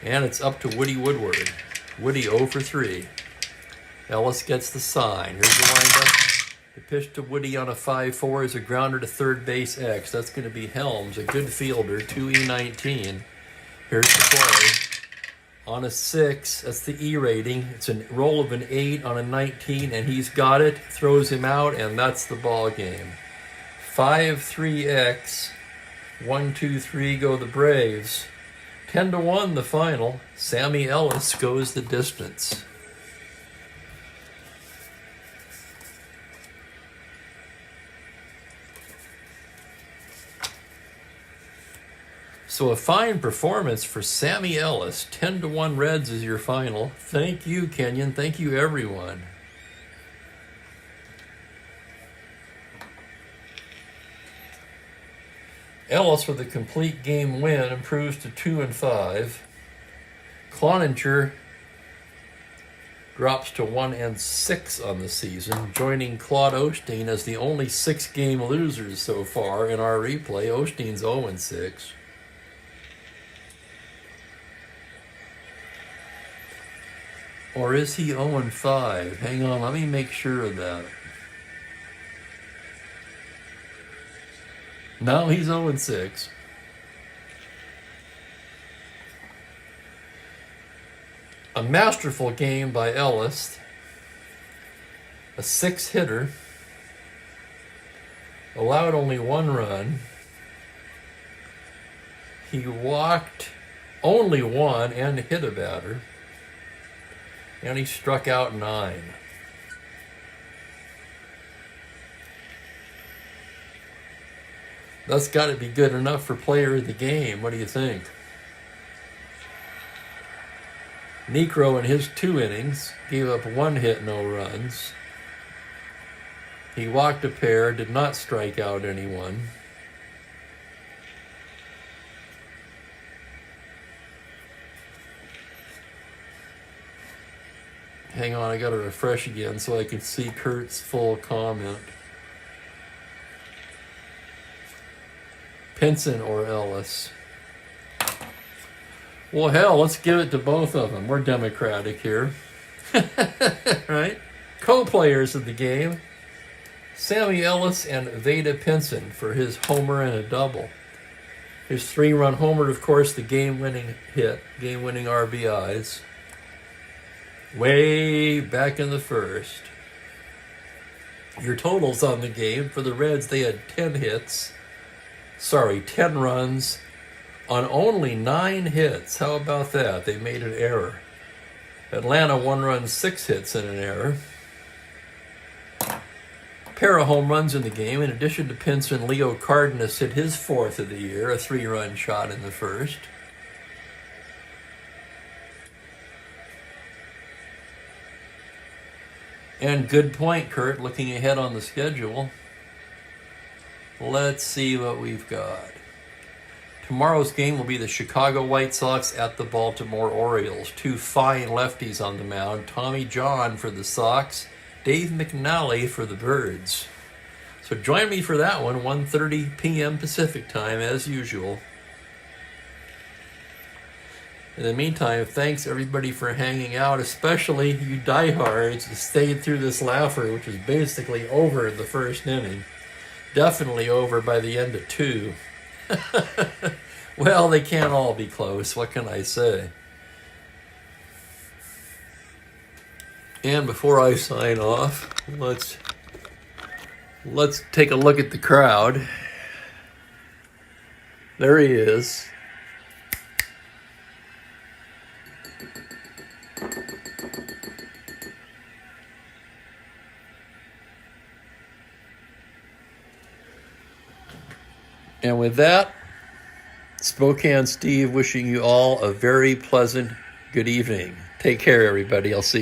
And it's up to Woody Woodward. Woody 0 for 3. Ellis gets the sign. Here's the windup. The pitch to Woody on a 5-4 is a grounder to third base X. That's going to be Helms, a good fielder, 2E19. Here's the play. On a 6, that's the E rating. It's a roll of an 8 on a 19, and he's got it. Throws him out, and that's the ball game. 5-3X. 1-2-3 go the Braves. 10-1 the final. Sammy Ellis goes the distance. So a fine performance for Sammy Ellis. 10-1 Reds is your final. Thank you, Kenyon. Thank you, everyone. Ellis with a complete game win improves to 2-5. Cloninger drops to 1-6 on the season, joining Claude Osteen as the only 6-game losers so far in our replay. Osteen's 0-6. Or is he 0-5? Hang on, let me make sure of that. No, he's 0-6. A masterful game by Ellis. A 6-hitter. Allowed only 1 run. He walked only 1 and hit a batter. And he struck out 9. That's got to be good enough for player of the game. What do you think? Necro in his 2 innings gave up 1 hit, no runs. He walked a pair, did not strike out anyone. Hang on, I gotta refresh again so I can see Kurt's full comment. Pinson or Ellis? Well, hell, let's give it to both of them. We're democratic here. Right? Co-players of the game. Sammy Ellis and Veda Pinson for his homer and a double. His 3-run homer, of course, the game-winning hit, game-winning RBIs. Way back in the first. Your totals on the game for the Reds, they had 10 runs on only 9 hits. How about that? They made an error. Atlanta 1 run, 6 hits and an error. Pair of home runs in the game. In addition to Pinson, Leo Cardenas hit his 4th of the year, a 3-run shot in the first. And good point, Kurt, looking ahead on the schedule. Let's see what we've got. Tomorrow's game will be the Chicago White Sox at the Baltimore Orioles. 2 fine lefties on the mound. Tommy John for the Sox, Dave McNally for the Birds. So join me for that one, 1:30 p.m. Pacific time, as usual. In the meantime, thanks everybody for hanging out, especially you diehards who stayed through this laugher, which was basically over in the first inning. Definitely over by the end of 2. Well, they can't all be close. What can I say? And before I sign off, let's take a look at the crowd. There he is. And with that, Spokane Steve wishing you all a very pleasant good evening. Take care, everybody. I'll see you.